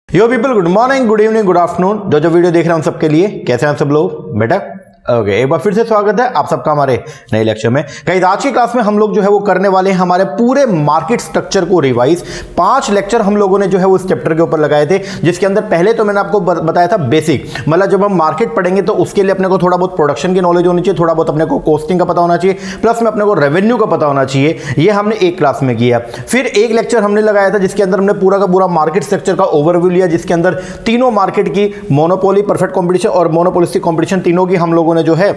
यो people, good morning, good evening, good afternoon. जो video देख रहे हैं उन सबके लिए कैसे हैं सब लोग बेटा? ओके, एक बार फिर से स्वागत है आप सबका हमारे नए लेक्चर में। कहीं आज की क्लास में हम लोग जो है वो करने वाले हैं हमारे पूरे मार्केट स्ट्रक्चर को रिवाइज। 5 लेक्चर हम लोगों ने जो है वो इस चैप्टर के ऊपर लगाए थे, जिसके अंदर पहले तो मैंने आपको बताया था बेसिक, मतलब जब हम मार्केट पढ़ेंगे तो उसके लिए अपने को थोड़ा बहुत प्रोडक्शन की नॉलेज होनी चाहिए, थोड़ा बहुत अपने को कॉस्टिंग का पता होना चाहिए, प्लस में अपने को रेवेन्यू का पता होना चाहिए। ये हमने एक क्लास में किया। फिर एक लेक्चर हमने लगाया था जिसके अंदर हमने पूरा का पूरा मार्केट स्ट्रक्चर का ओवरव्यू लिया, जिसके अंदर तीनों मार्केट की मोनोपोली, परफेक्ट कॉम्पिटिशन और मोनोपोलिस्टिक कॉम्पिटिशन तीनों की हम लोगों ने जो है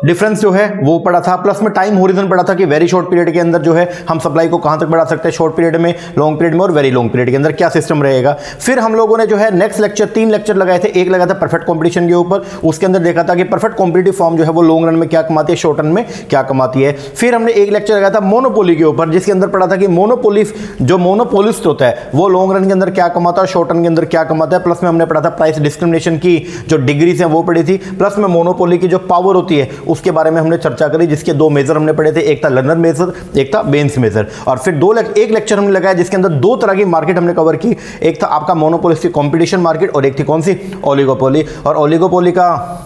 डिफरेंस जो है वो पढ़ा था। प्लस में टाइम होरिजन पढ़ा था कि वेरी शॉर्ट पीरियड के अंदर जो है हम सप्लाई को कहां तक बढ़ा सकते हैं, शॉर्ट पीरियड में, लॉन्ग पीरियड में और वेरी लॉन्ग पीरियड के अंदर क्या सिस्टम रहेगा। फिर हम लोगों ने जो है नेक्स्ट लेक्चर 3 लेक्चर लगाए थे। एक लगा था परफेक्ट कंपटीशन के ऊपर, उसके अंदर देखा था कि परफेक्ट कॉम्पिटिटिव फॉर्म जो है वो लॉन्ग रन में क्या कमाती है, शॉर्ट रन में क्या कमाती है। फिर हमने एक लेक्चर लगाया था मोनोपोली के ऊपर, जिसके अंदर पढ़ा था कि मोनोपोली जो मोनोपोलिस्ट होता है वो लॉन्ग रन के अंदर क्या कमाता है, शॉर्ट रन के अंदर क्या कमाता है। प्लस में हमने पढ़ा था प्राइस डिस्क्रिमिनेशन की जो डिग्रीज हैं वो पढ़ी थी। प्लस में मोनोपोली की जो पावर होती है उसके बारे में हमने चर्चा करी, जिसके 2 मेजर हमने पढ़े थे, एक था लर्नर मेजर, एक था बेंस मेजर। और फिर एक लेक्चर हमने लगाया जिसके अंदर 2 तरह की मार्केट हमने कवर की। एक था आपका मोनोपोलिस्टिक कंपटीशन मार्केट और एक थी कौन सी, ओलिगोपोली। और ओलिगोपोली का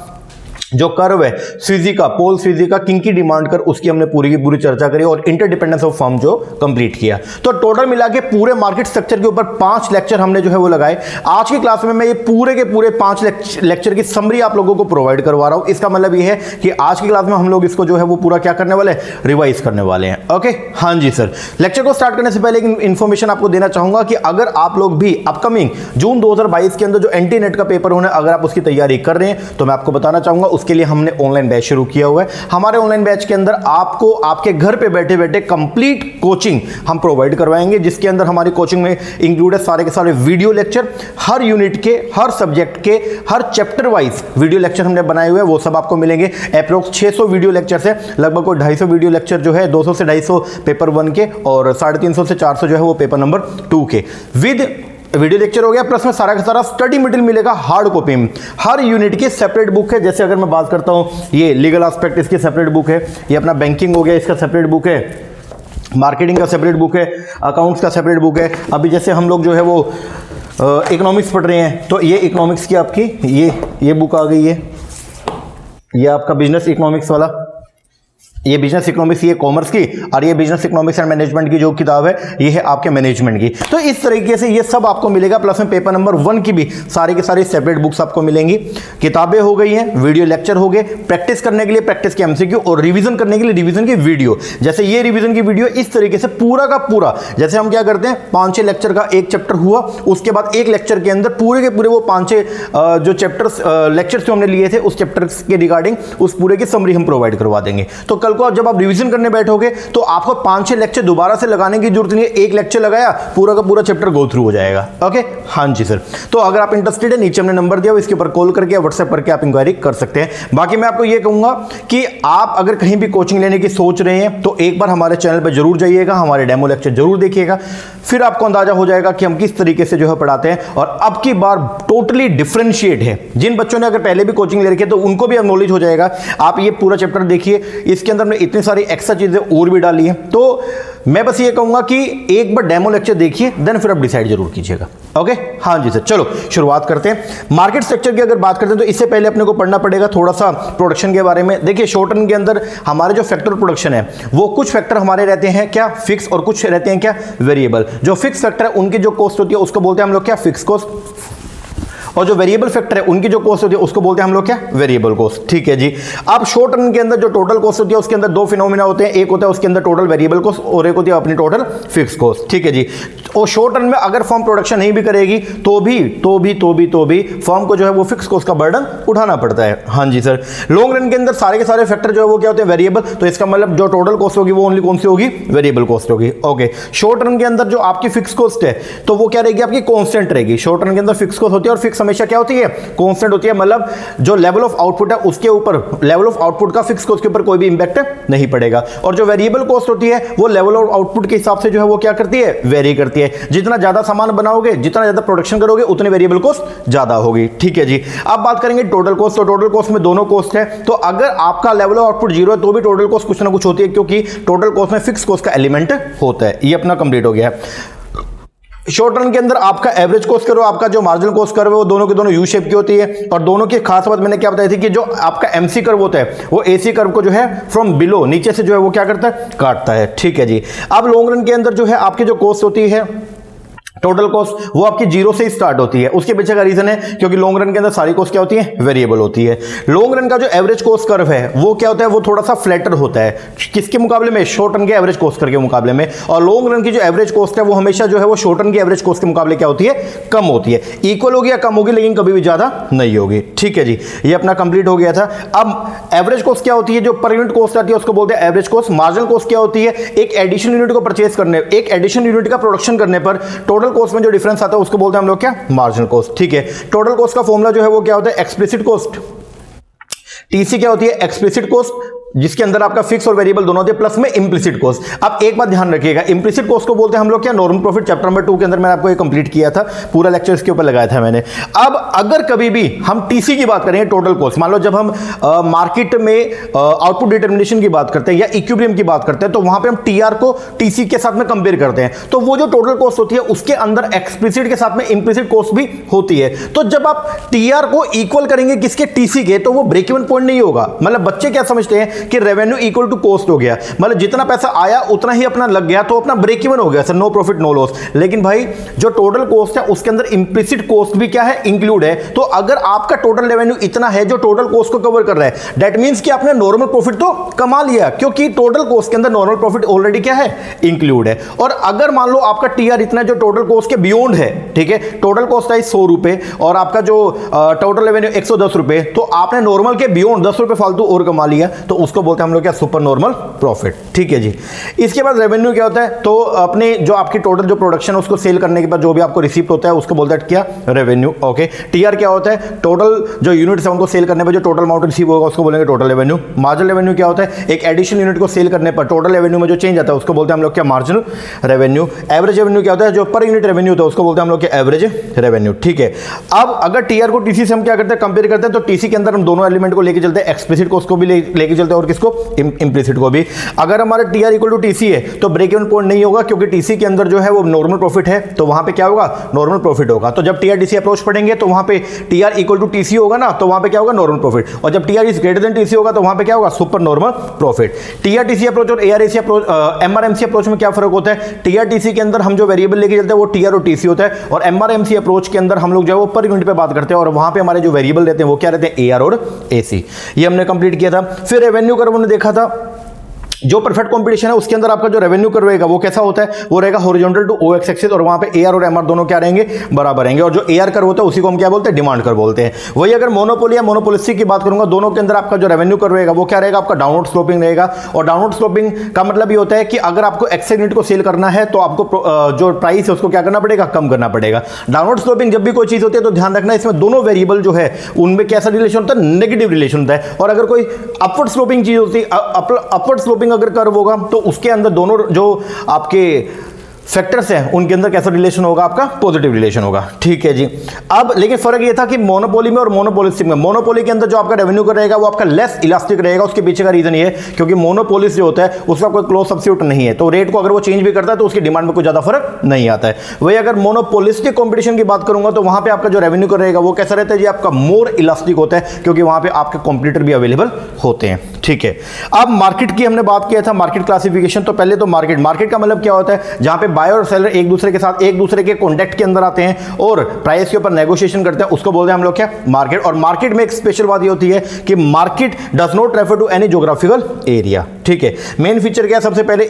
जो कर्व है स्वीजी का, पोल स्वीजी का, किंग की डिमांड कर, उसकी हमने पूरी की पूरी चर्चा करी और इंटरडिपेंडेंस ऑफ फर्म जो कंप्लीट किया। तो टोटल मिला के पूरे मार्केट स्ट्रक्चर के ऊपर 5 लेक्चर हमने जो है वो लगाए। आज की क्लास में मैं ये पूरे के पूरे 5 लेक्चर की समरी आप लोगों को प्रोवाइड करवा रहा हूं। इसका मतलब ये है कि आज की क्लास में हम लोग इसको जो है वो पूरा क्या करने वाले, रिवाइज करने वाले हैं। ओके, हाँ जी सर। लेक्चर को स्टार्ट करने से पहले एक इंफॉर्मेशन आपको देना चाहूंगा कि अगर आप लोग भी अपकमिंग जून 2022 के अंदर जो एंटी नेट का पेपर होना है, अगर आप उसकी तैयारी कर रहे हैं तो मैं आपको बताना चाहूंगा उसके लिए हमने ऑनलाइन बैच शुरू किया हुआ है। हमारे ऑनलाइन बैच के अंदर आपको आपके घर पे बैठे बैठे कंप्लीट कोचिंग हम प्रोवाइड करवाएंगे, जिसके अंदर हमारी कोचिंग में इंक्लूड है सारे के सारे वीडियो लेक्चर, हर यूनिट के, हर सब्जेक्ट के, हर चैप्टर वाइज वीडियो लेक्चर हमने बनाए हुए हैं, वो सब आपको मिलेंगे। अप्रोक्स 600 वीडियो लेक्चर से लगभग कोई 250 वीडियो लेक्चर जो है, 200 से 250 पेपर 1 के और 350 से 400 जो है वो पेपर नंबर 2 के विद वीडियो लेक्चर हो गया। प्लस में सारा का सारा स्टडी मटेरियल मिलेगा हार्ड कॉपी में। हर यूनिट की सेपरेट बुक है। जैसे अगर मैं बात करता हूं, ये लीगल एस्पेक्ट इसकी सेपरेट बुक है, ये अपना बैंकिंग हो गया इसका सेपरेट बुक है, मार्केटिंग का सेपरेट बुक है, अकाउंट्स का सेपरेट बुक है। अभी जैसे हम लोग जो है वो इकोनॉमिक्स पढ़ रहे हैं तो ये इकोनॉमिक्स की आपकी ये बुक आ गई है, ये आपका बिजनेस इकोनॉमिक्स वाला, ये बिजनेस इकोनॉमिक्स, ये कॉमर्स की, और ये बिजनेस इकोनॉमिक्स एंड मैनेजमेंट की जो किताब है ये है आपके मैनेजमेंट की। तो इस तरीके से ये सब आपको मिलेगा। प्लस में पेपर नंबर 1 की भी सारी की सारी सेपरेट बुक्स आपको मिलेंगी। किताबें हो गई हैं, वीडियो लेक्चर हो गए, प्रैक्टिस करने के लिए प्रैक्टिस के एमसीक्यू और रिवीजन करने के लिए रिवीजन की वीडियो। जैसे ये रिवीजन की वीडियो इस तरीके से पूरा का पूरा, जैसे हम क्या करते हैं 5-6 लेक्चर का एक चैप्टर हुआ, उसके बाद एक लेक्चर के अंदर पूरे के पूरे वो 5-6 जो चैप्टर्स लेक्चर्स जो हमने लिए थे उस चैप्टर्स के रिगार्डिंग उस पूरे की समरी हम प्रोवाइड करवा देंगे। तो कल को जब आप रिवीजन करने बैठोगे तो आपको 5-6 लेक्चर दोबारा से लगाने की जरूरत नहीं है। एक लेक्चर लगाया, पूरा का पूरा चैप्टर गो थ्रू हो जाएगा। ओके, हाँ जी सर। तो अगर आप इंटरेस्टेड है, नीचे हमने नंबर दिया, इसके ऊपर कॉल करके व्हाट्सएप करके आप इंक्वायरी कर सकते हैं। बाकी मैं आपको यह कहूंगा कि आप अगर कहीं भी कोचिंग लेने की सोच रहे हैं तो एक बार हमारे चैनल पर जरूर जाइएगा, हमारे डेमो लेक्चर जरूर देखिएगा, फिर आपको अंदाजा हो जाएगा कि हम किस तरीके से जो है पढ़ाते हैं। और अब की बार टोटली डिफरेंशिएट है। जिन बच्चों ने अगर पहले भी कोचिंग ले रखी है तो उनको भी अब नॉलेज हो जाएगा। आप ये पूरा चैप्टर देखिए, इसके अंदर हमने इतनी सारी एक्स्ट्रा चीजें और भी डाली है। तो मैं बस ये कहूंगा कि एक बार डेमो लेक्चर देखिए, देन फिर आप डिसाइड जरूर कीजिएगा। ओके, हाँ जी सर। चलो शुरुआत करते हैं। मार्केट स्ट्रक्चर की अगर बात करते हैं तो इससे पहले अपने को पढ़ना पड़ेगा थोड़ा सा प्रोडक्शन के बारे में। देखिए, शॉर्ट रन के अंदर हमारे जो फैक्टर प्रोडक्शन है वो कुछ फैक्टर हमारे रहते हैं क्या, फिक्स, और कुछ रहते हैं क्या, वेरिएबल। जो फिक्स फैक्टर है उनकी जो कॉस्ट होती है उसको बोलते हैं हम लोग क्या, फिक्स कॉस्ट, और जो वेरिएबल फैक्टर है उनकी जो कॉस्ट होती है उसको बोलते हैं हम लोग क्या, वेरिएबल कॉस्ट। ठीक है जी। अब शॉर्ट रन के अंदर जो टोटल कॉस्ट होती है उसके अंदर 2 फिनोमिना होते हैं। एक होता है उसके अंदर टोटल वेरिएबल कॉस्ट और एक होती है अपनी टोटल फिक्स कॉस्ट। ठीक है जी। और शॉर्ट रन में अगर फर्म प्रोडक्शन नहीं भी करेगी तो भी फर्म को जो है वो फिक्स कॉस्ट का बर्डन उठाना पड़ता है। हाँ जी सर। लॉन्ग रन के अंदर सारे के सारे फैक्टर जो है वो क्या होते हैं, वेरिएबल। तो इसका मतलब जो टोटल कॉस्ट होगी वो ओनली कौन सी होगी, वेरिएबल कॉस्ट होगी। ओके। शॉर्ट रन के अंदर जो आपकी फिक्स कॉस्ट है तो वो क्या रहेगी, आपकी कॉन्स्टेंट रहेगी। शॉर्ट रन के अंदर फिक्स कॉस्ट होती है और फिक्स हमेशा क्या होती है, कांस्टेंट होती है। मतलब जो लेवल ऑफ आउटपुट है उसके ऊपर, लेवल ऑफ आउटपुट का फिक्स कॉस्ट के ऊपर कोई भी इंपैक्ट नहीं पड़ेगा। और जो वेरिएबल कॉस्ट होती है वो लेवल ऑफ आउटपुट के हिसाब से जो है वो क्या करती है, वेरी करती है। जितना ज्यादा सामान बनाओगे, जितना ज्यादा प्रोडक्शन करोगे, उतनी वेरिएबल कॉस्ट ज्यादा होगी। ठीक है जी। अब बात करेंगे टोटल कॉस्ट। तो टोटल कॉस्ट में दोनों कॉस्ट है। तो अगर आपका लेवल ऑफ आउटपुट 0 है तो भी टोटल कॉस्ट कुछ ना कुछ होती है, क्योंकि टोटल कॉस्ट में फिक्स कॉस्ट का एलिमेंट होता है। ये अपना कंप्लीट हो गया है। शॉर्ट रन के अंदर आपका एवरेज कॉस्ट कर्व, आपका जो मार्जिनल कॉस्ट कर्व है, वो दोनों के दोनों यू शेप की होती है। और दोनों की खास बात मैंने क्या बताई थी कि जो आपका एमसी कर्व होता है वो एसी कर्व को जो है फ्रॉम बिलो, नीचे से जो है वो क्या करता है, काटता है। ठीक है जी। अब लॉन्ग रन के अंदर जो है आपकी जो कॉस्ट होती है टोटल कॉस्ट, वो आपकी जीरो से ही स्टार्ट होती है। उसके पीछे का रीजन है क्योंकि लॉन्ग रन के अंदर सारी कॉस्ट क्या होती है, वेरिएबल होती है। लॉन्ग रन का जो एवरेज कॉस्ट कर्व है वो क्या होता है, वो थोड़ा सा फ्लैटर होता है। किसके मुकाबले में, शॉर्ट रन के एवरेज कॉस्ट कर्व के मुकाबले में। और लॉन्ग रन की जो एवरेज कॉस्ट है वो हमेशा जो है वो शॉर्ट रन की एवरेज कॉस्ट के मुकाबले क्या होती है, कम होती है। इक्वल होगी या कम होगी, लेकिन कभी भी ज्यादा नहीं होगी। ठीक है जी, ये अपना कंप्लीट हो गया था। अब एवरेज कॉस्ट क्या होती है, जो पर यूनिट कॉस्ट आती है उसको बोलते हैं एवरेज कॉस्ट। मार्जिनल कॉस्ट क्या होती है, एक एडिशनल यूनिट को परचेज करने, एक एडिशनल यूनिट का प्रोडक्शन करने पर टोटल कॉस्ट में जो डिफरेंस आता है उसको बोलते हैं हम लोग क्या, मार्जिनल कॉस्ट। ठीक है। टोटल कॉस्ट का फॉर्मूला जो है वो क्या होता है, एक्सप्लिसिट कॉस्ट। टीसी क्या होती है, एक्सप्लिसिट कॉस्ट, जिसके अंदर आपका फिक्स और वेरिएबल दोनों होते हैं, प्लस में इंप्लिसिट कॉस्ट। अब एक बात ध्यान रखिएगा, इंप्लिसिट कॉस्ट को बोलते हैं हम लोग क्या, नॉर्मल प्रॉफिट। चैप्टर नंबर 2 के अंदर मैंने आपको ये कंप्लीट किया था, पूरा लेक्चर इसके ऊपर लगाया था मैंने। अब अगर कभी भी हम टीसी की बात करें, टोटल कॉस्ट, मान लो जब हम मार्केट में आउटपुट डिटर्मिनेशन की बात करते हैं या इक्विलिब्रियम की बात करते हैं, तो वहां पे हम टीआर को टीसी के साथ में कंपेयर करते हैं। तो वो जो टोटल कॉस्ट होती है उसके अंदर एक्सप्लिसिट के साथ में इंप्लिसिट कॉस्ट भी होती है। तो जब आप टीआर को इक्वल करेंगे किसके, टीसी के, तो वो ब्रेक इवन पॉइंट नहीं होगा। मतलब बच्चे क्या समझते हैं कि रेवेन्यू इक्वल टू कॉस्ट हो गया, मतलब जितना पैसा आया उतना ही अपना लग गया तो अपना ब्रेक इवन हो गया sir, no profit no loss. लेकिन भाई जो टोटल कॉस्ट है उसके अंदर इंप्लिसिट कॉस्ट भी क्या है, इंक्लूड है। तो अगर आपका टोटल रेवेन्यू इतना है जो टोटल कॉस्ट को कवर कर रहा है, दैट मींस कि आपने नॉर्मल प्रॉफिट तो कमा लिया, क्योंकि टोटल कॉस्ट के अंदर नॉर्मल प्रॉफिट ऑलरेडी क्या है, इंक्लूड है। और अगर मान लो आपका टीआर इतना जो टोटल कॉस्ट के बियॉन्ड है, ठीक है, टोटल कॉस्ट है 100 रुपए और आपका जो टोटल रेवेन्यू 110 रुपए, तो आपने नॉर्मल के बियॉन्ड 10 रुपए फालतू और कमा लिया, तो उसको बोलते हैं हम लोग क्या, सुपर नॉर्मल प्रॉफिट। ठीक है जी। इसके बाद रेवेन्यू क्या होता है, तो अपने जो आपकी टोटल जो प्रोडक्शन है उसको सेल करने के बाद जो भी आपको रिसीप्ट होता है उसको बोलते हैं क्या, रेवेन्यू। ओके। टीआर क्या होता है, टोटल जो यूनिट्स है उनको सेल करने पर जो टोटल अमाउंट रिसीव होगा उसको बोलेंगे टोटल रेवेन्यू। मार्जिनल रेवेन्यू क्या होता है, एक एडिशनल यूनिट को सेल करने पर टोटल रेवेन्यू में जो चेंज आता है उसको बोलते हैं हम लोग क्या, मार्जिनल रेवेन्यू। एवरेज रेवेन्यू क्या होता है, जो पर यूनिट रेवेन्यू होता है उसको बोलते हैं हम लोग क्या, एवरेज रेवेन्यू। ठीक है। अब अगर टीआर को टीसी से हम क्या करते हैं, कंपेयर करते हैं, तो टीसी के अंदर हम दोनों एलिमेंट को लेके चलते हैं, एक्सप्लिसिट कॉस्ट को भी लेके चलते हैं और किसको, इंप्लिसिट को भी। अगर हमारा टीआर इक्वल टू टीसी है तो ब्रेक इवन पॉइंट नहीं होगा, क्योंकि टीसी के अंदर जो है वो नॉर्मल प्रॉफिट है, तो वहां पे क्या होगा, नॉर्मल प्रॉफिट होगा। तो जब टीआर टीसी अप्रोच पढ़ेंगे तो वहां पे टीआर इक्वल टू टीसी होगा ना, तो वहां पे क्या होगा, नॉर्मल प्रॉफिट। और जब TR is greater then TC होगा तो वहां पे क्या होगा, super normal profit. TR TC approach और एआरएसी अप्रोच, एमआरएमसी अप्रोच में क्या फर्क होता है, टीआर टीसी के अंदर हम जो वेरिएबल लेके चलते हैं वो टीआर और टीसी होता है, और एमआरएमसी अप्रोच के अंदर हम लोग जो है वो पर यूनिट पे बात करते हैं, और वहां पे हमारे जो वेरिएबल रहते हैं वो क्या रहते हैं, एआर और एसी। ये हमने कंप्लीट किया था। फिर रेवेन्यू कर्व हमने देखा था, जो परफेक्ट कंपटीशन है उसके अंदर आपका जो रेवेन्यू कर्व रहेगा वो कैसा होता है, वो रहेगा horizontal to O X axis, और वहां पे एआर और एमआर दोनों क्या रहेंगे, बराबर रहेंगे। और जो एआर कर्व होता है उसी को हम क्या बोलते हैं, डिमांड कर्व बोलते हैं। वही अगर मोनोपोली या मोनोपोलिस्टिक की बात करूंगा, दोनों के अंदर आपका जो रेवेन्यू कर्व रहेगा वो क्या रहेगा, आपका डाउनवर्ड स्लोपिंग रहेगा। और डाउनवर्ड स्लोपिंग का मतलब ये होता है कि अगर आपको एक्स यूनिट को सेल करना है तो आपको जो प्राइस है उसको क्या करना पड़ेगा, कम करना पड़ेगा। डाउनवर्ड स्लोपिंग जब भी कोई चीज होती है तो ध्यान रखना इसमें दोनों वेरिएबल जो है उनमें कैसा रिलेशन होता है, नेगेटिव रिलेशन होता है। और अगर कोई अपवर्ड स्लोपिंग चीज होती है, अपवर्ड स्लोपिंग अगर कर्व होगा तो उसके अंदर दोनों जो आपके फैक्टर्स हैं उनके अंदर कैसा रिलेशन होगा, आपका पॉजिटिव रिलेशन होगा। ठीक है जी। अब लेकिन फर्क ये था कि मोनोपोली में और मोनोपोलिस्टिक में, मोनोपोली के अंदर जो आपका रेवेन्यू का रहेगा वो आपका लेस इलास्टिक रहेगा। उसके पीछे का रीजन ये है क्योंकि मोनोपोलिस जो होता है उसका कोई क्लोज सब्स्टिट्यूट नहीं है, तो रेट को अगर वो चेंज भी करता है तो उसकी डिमांड में कोई ज्यादा फर्क नहीं आता है। वही अगर मोनोपोलिस्टिक कॉम्पिटिशन की बात करूंगा तो वहां पर आपका जो रेवेन्यू का रहेगा वो कैसा रहता है जी, आपका मोर इलास्टिक होता है, क्योंकि वहां पर आपके कॉम्पिटिटर भी अवेलेबल होते हैं। ठीक है। अब मार्केट की हमने बात किया था, मार्केट क्लासिफिकेशन। तो पहले तो मार्केट का मतलब क्या होता है, जहां पे बायर और सेलर एक दूसरे के साथ एक दूसरे के कॉन्टेक्ट के अंदर आते हैं और प्राइस के ऊपर नेगोशिएशन करते हैं, उसको बोलते हैं हम लोग क्या, मार्केट। और मार्केट में एक स्पेशल बात ये होती है कि market does not refer to any geographical area. ठीक है। मेन फीचर क्या है, सबसे पहले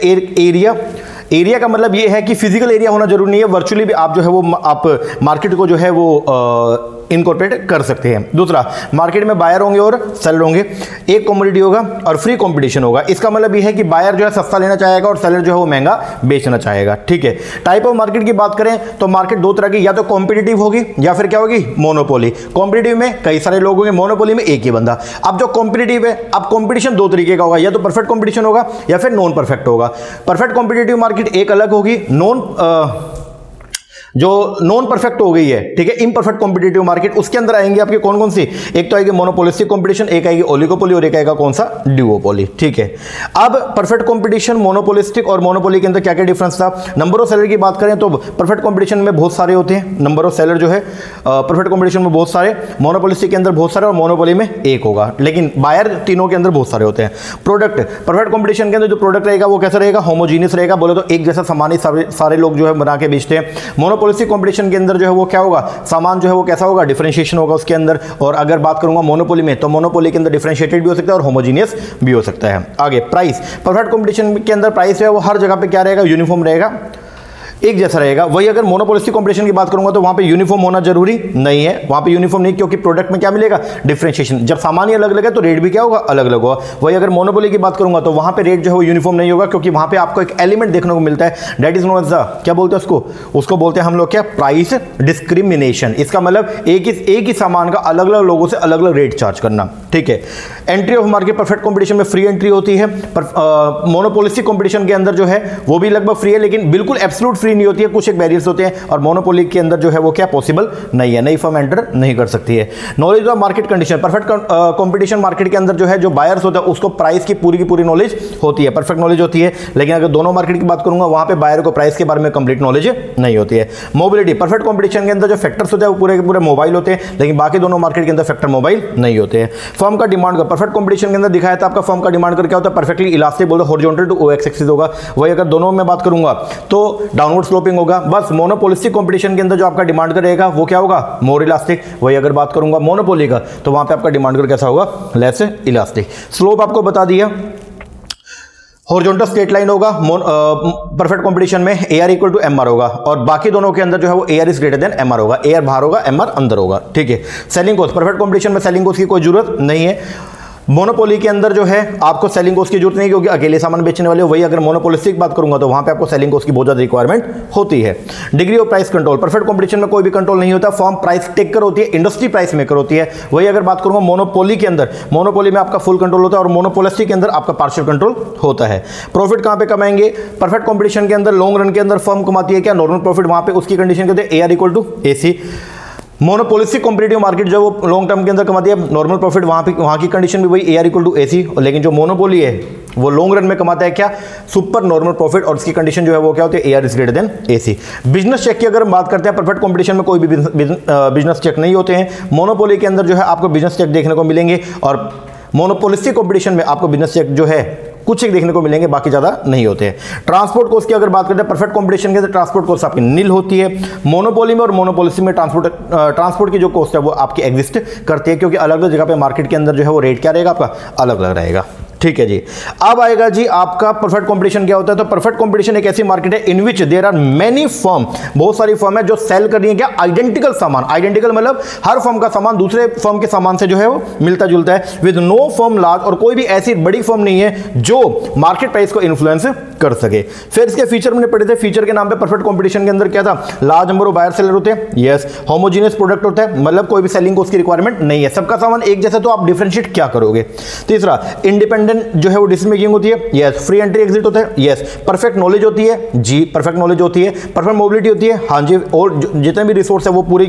एरिया का मतलब ये है कि फिजिकल एरिया होना जरूरी नहीं है, वर्चुअली भी आप जो है वो आप मार्केट को जो है वो इनकॉर्पोरेट कर सकते हैं। दूसरा, मार्केट में बायर होंगे और सेलर होंगे, एक कमोडिटी होगा और फ्री कंपटीशन होगा। इसका मतलब ये है कि बायर जो है सस्ता लेना चाहेगा और सेलर जो है वो महंगा बेचना चाहेगा। ठीक है। टाइप ऑफ मार्केट की बात करें तो मार्केट दो तरह की, या तो कॉम्पिटिटिव होगी या फिर क्या होगी, मोनोपोली। कॉम्पिटिटिव में कई सारे लोग होंगे, मोनोपोली में एक ही बंदा। अब जो कॉम्पिटिटिव है, अब कॉम्पिटिशन दो तरीके का होगा, या तो परफेक्ट कॉम्पिटिशन होगा या फिर नॉन परफेक्ट होगा। परफेक्ट कॉम्पिटिटिव मार्केट एक अलग होगी, जो नॉन परफेक्ट हो गई है, ठीक है, इम्परफेक्ट कॉम्पिटिटिव मार्केट, उसके अंदर आएंगे आपके कौन कौन सी, एक तो आएगी मोनोपोलिस्टिक कंपटीशन, एक आएगी ओलिगोपोली और एक आएगा कौन सा, ड्यूओपोली, ठीक है। अब परफेक्ट कंपटीशन, मोनोपोलिस्टिक और मोनोपोली के अंदर क्या क्या डिफरेंस था। नंबर ऑफ सेलर की बात करें तो परफेक्ट कंपटीशन में बहुत सारे होते हैं, नंबर ऑफ सेलर जो है परफेक्ट कंपटीशन में बहुत सारे, मोनोपोलिस्टिक के अंदर बहुत सारे और मोनोपोली में एक होगा, लेकिन बायर तीनों के अंदर बहुत सारे होते हैं। प्रोडक्ट, परफेक्ट कंपटीशन के अंदर जो प्रोडक्ट रहेगा वो कैसा रहेगा, होमोजीनियस रहेगा, बोले तो एक जैसा सामान ही सारे लोग जो है बना के बेचते हैं। मोनोपोलिस्टिक कंपटीशन के अंदर जो है वो क्या होगा, सामान जो है वो कैसा होगा, डिफरेंशिएशन होगा उसके अंदर। और अगर बात करूंगा मोनोपोली में, तो मोनोपोली के अंदर डिफरेंशिएटेड भी हो सकता है और होमोजीनियस भी हो सकता है। आगे प्राइस, परफेक्ट कंपटीशन के अंदर प्राइस जो है वो हर जगह पे क्या रहेगा, यूनिफॉर्म रहेगा, एक जैसा रहेगा। वही अगर मोनोपोलिस्टिक कंपटीशन की बात करूंगा तो वहां पे यूनिफॉर्म होना जरूरी नहीं है, वहां पे यूनिफॉर्म नहीं, क्योंकि प्रोडक्ट में क्या मिलेगा, डिफरेंशिएशन। जब सामान ही अलग अलग है तो रेट भी क्या होगा, अलग अलग होगा। वही अगर मोनोपोली की बात करूंगा तो वहां पे रेट जो है वो यूनिफॉर्म नहीं होगा, क्योंकि वहां पे आपको एक एलिमेंट देखने को मिलता है, that is known as the, क्या बोलते हैं उसको बोलते हैं हम लोग क्या, प्राइस डिस्क्रिमिनेशन। इसका मतलब एक ही सामान का अलग अलग लोगों से अलग अलग रेट चार्ज करना, ठीक है। Entry of market, perfect competition में फ्री एंट्री होती है, मोनोपोलिस्टिक कंपटीशन के अंदर जो है वो भी लगभग फ्री है, लेकिन बिल्कुल एब्सोल्यूट फ्री नहीं होती है, कुछ एक बैरियर्स होते हैं। और मोनोपोली के अंदर जो है वो क्या पॉसिबल नहीं है, नई फर्म एंटर नहीं कर सकती है। Knowledge of market condition, perfect competition market के अंदर जो है जो बायर्स होता है उसको प्राइस की पूरी नॉलेज होती है, परफेक्ट नॉलेज होती है। लेकिन अगर दोनों मार्केट की बात करूंगा वहां पे बायर को प्राइस के बारे में कंप्लीट नॉलेज नहीं होती है। मोबिलिटी, परफेक्ट कंपटीशन के अंदर जो फैक्टर्स होते हैं वो पूरे के पूरे मोबाइल होते हैं, लेकिन बाकी दोनों मार्केट के अंदर फैक्टर मोबाइल नहीं होते हैं। फर्म का डिमांड का, परफेक्ट कंपटीशन के अंदर दिखाया था आपका फर्म का डिमांड कर क्या होता है, परफेक्टली इलास्टिक बोलते हैं, हॉरिजॉन्टल टू एक्स एक्सिस होगा। वही अगर दोनों में बात करूंगा तो डाउनवर्ड स्लोपिंग होगा। बस मोनोपोलिस्टिक कंपटीशन के अंदर जो आपका डिमांड कर रहेगा वो क्या होगा, मोर इलास्टिक। वही अगर बात करूंगा मोनोपोली का तो वहां पे आपका डिमांड कर कैसा होगा, लेस इलास्टिक। स्लोप आपको बता दिया, हॉरिजॉन्टल स्ट्रेट लाइन होगा परफेक्ट कंपटीशन में, AR इक्वल टू MR होगा, और बाकी दोनों के अंदर जो है वो AR is greater then MR होगा, AR बाहर होगा, MR अंदर होगा, ठीक है। सेलिंग कॉस्ट, परफेक्ट कंपटीशन में सेलिंग कॉस्ट की कोई जरूरत नहीं है। मोनोपोली के अंदर जो है आपको सेलिंग कॉस्ट की जरूरत नहीं, क्योंकि अकेले सामान बेचने वाले हो। वही अगर मोनोपोलिस्टिक बात करूंगा तो वहां पे आपको सेलिंग कॉस्ट की बहुत ज्यादा रिक्वायरमेंट होती है। Degree of price control, perfect competition में कोई भी कंट्रोल नहीं होता, फर्म प्राइस टेकर होती है, इंडस्ट्री प्राइस मेकर होती है। वही अगर बात करूंगा मोनोपोली के अंदर, मोनोपोली में आपका फुल कंट्रोल होता है और मोनोपोलिस्टिक के अंदर आपका पार्शियल कंट्रोल होता है। प्रॉफिट कहां पे कमाएंगे, परफेक्ट कंपटीशन के अंदर लॉन्ग रन के अंदर फर्म कमाती है क्या, नॉर्मल प्रॉफिट, वहां पे उसकी कंडीशन कहते हैं AR equal to AC। Monopolistic competitive market जो वो लॉन्ग टर्म के अंदर कमाती है नॉर्मल प्रॉफिट, वहां की कंडीशन भी वही AR इक्वल टू AC। लेकिन जो मोनोपोली है वो लॉन्ग रन में कमाता है क्या, सुपर नॉर्मल प्रॉफिट, और इसकी कंडीशन जो है वो क्या होती है, AR is greater than AC। Business check की अगर हम बात करते हैं, परफेक्ट कंपटीशन में कोई भी बिजनेस चेक नहीं होते हैं। मोनोपोली के अंदर जो है आपको बिजनेस चेक देखने को मिलेंगे, और मोनोपोलिस्टिक कंपटीशन में आपको बिजनेस चेक जो है कुछ एक देखने को मिलेंगे, बाकी ज्यादा नहीं होते हैं। ट्रांसपोर्ट कॉस्ट की अगर बात करते हैं, परफेक्ट कंपटीशन के अंदर ट्रांसपोर्ट कॉस्ट आपकी नील होती है। मोनोपोली में और मोनोपोलिस्टिक में ट्रांसपोर्ट की जो कॉस्ट है वो आपकी एग्जिस्ट करती है, क्योंकि अलग अलग जगह पे मार्केट के अंदर जो है वो रेट क्या रहेगा आपका, अलग अलग रहेगा, ठीक है जी। अब आएगा जी आपका परफेक्ट कंपटीशन क्या होता है। तो परफेक्ट कंपटीशन एक ऐसी मार्केट है in which there are many firm, बहुत सारी फर्म है जो सेल कर रही है क्या, आइडेंटिकल सामान। आइडेंटिकल मतलब हर फर्म का सामान दूसरे फर्म के सामान से जो है वो मिलता जुलता है, विद नो फर्म लार्ज, और कोई भी ऐसी बड़ी फर्म नहीं है जो मार्केट प्राइस को इन्फ्लुएंस कर सके। फिर इसके फीचर हमने पढ़े थे, फीचर के नाम पे परफेक्ट कंपटीशन के अंदर क्या था, large number of buyer seller होते हैं, यस। होमोजेनियस प्रोडक्ट होता है, मतलब कोई भी सेलिंग को उसकी रिक्वायरमेंट नहीं है, सबका सामान एक जैसा, तो आप डिफरेंशिएट क्या करोगे। तीसरा, इंडिपेंडेंट जो है वो डिसीजन मेकिंग होती है, यस। फ्री एंट्री एग्जिट होता है, यस। परफेक्ट नॉलेज होती है, जी परफेक्ट नॉलेज होती है। परफेक्ट मोबिलिटी होती है, हाँ जी। और जितने भी रिसोर्स है वो पूरी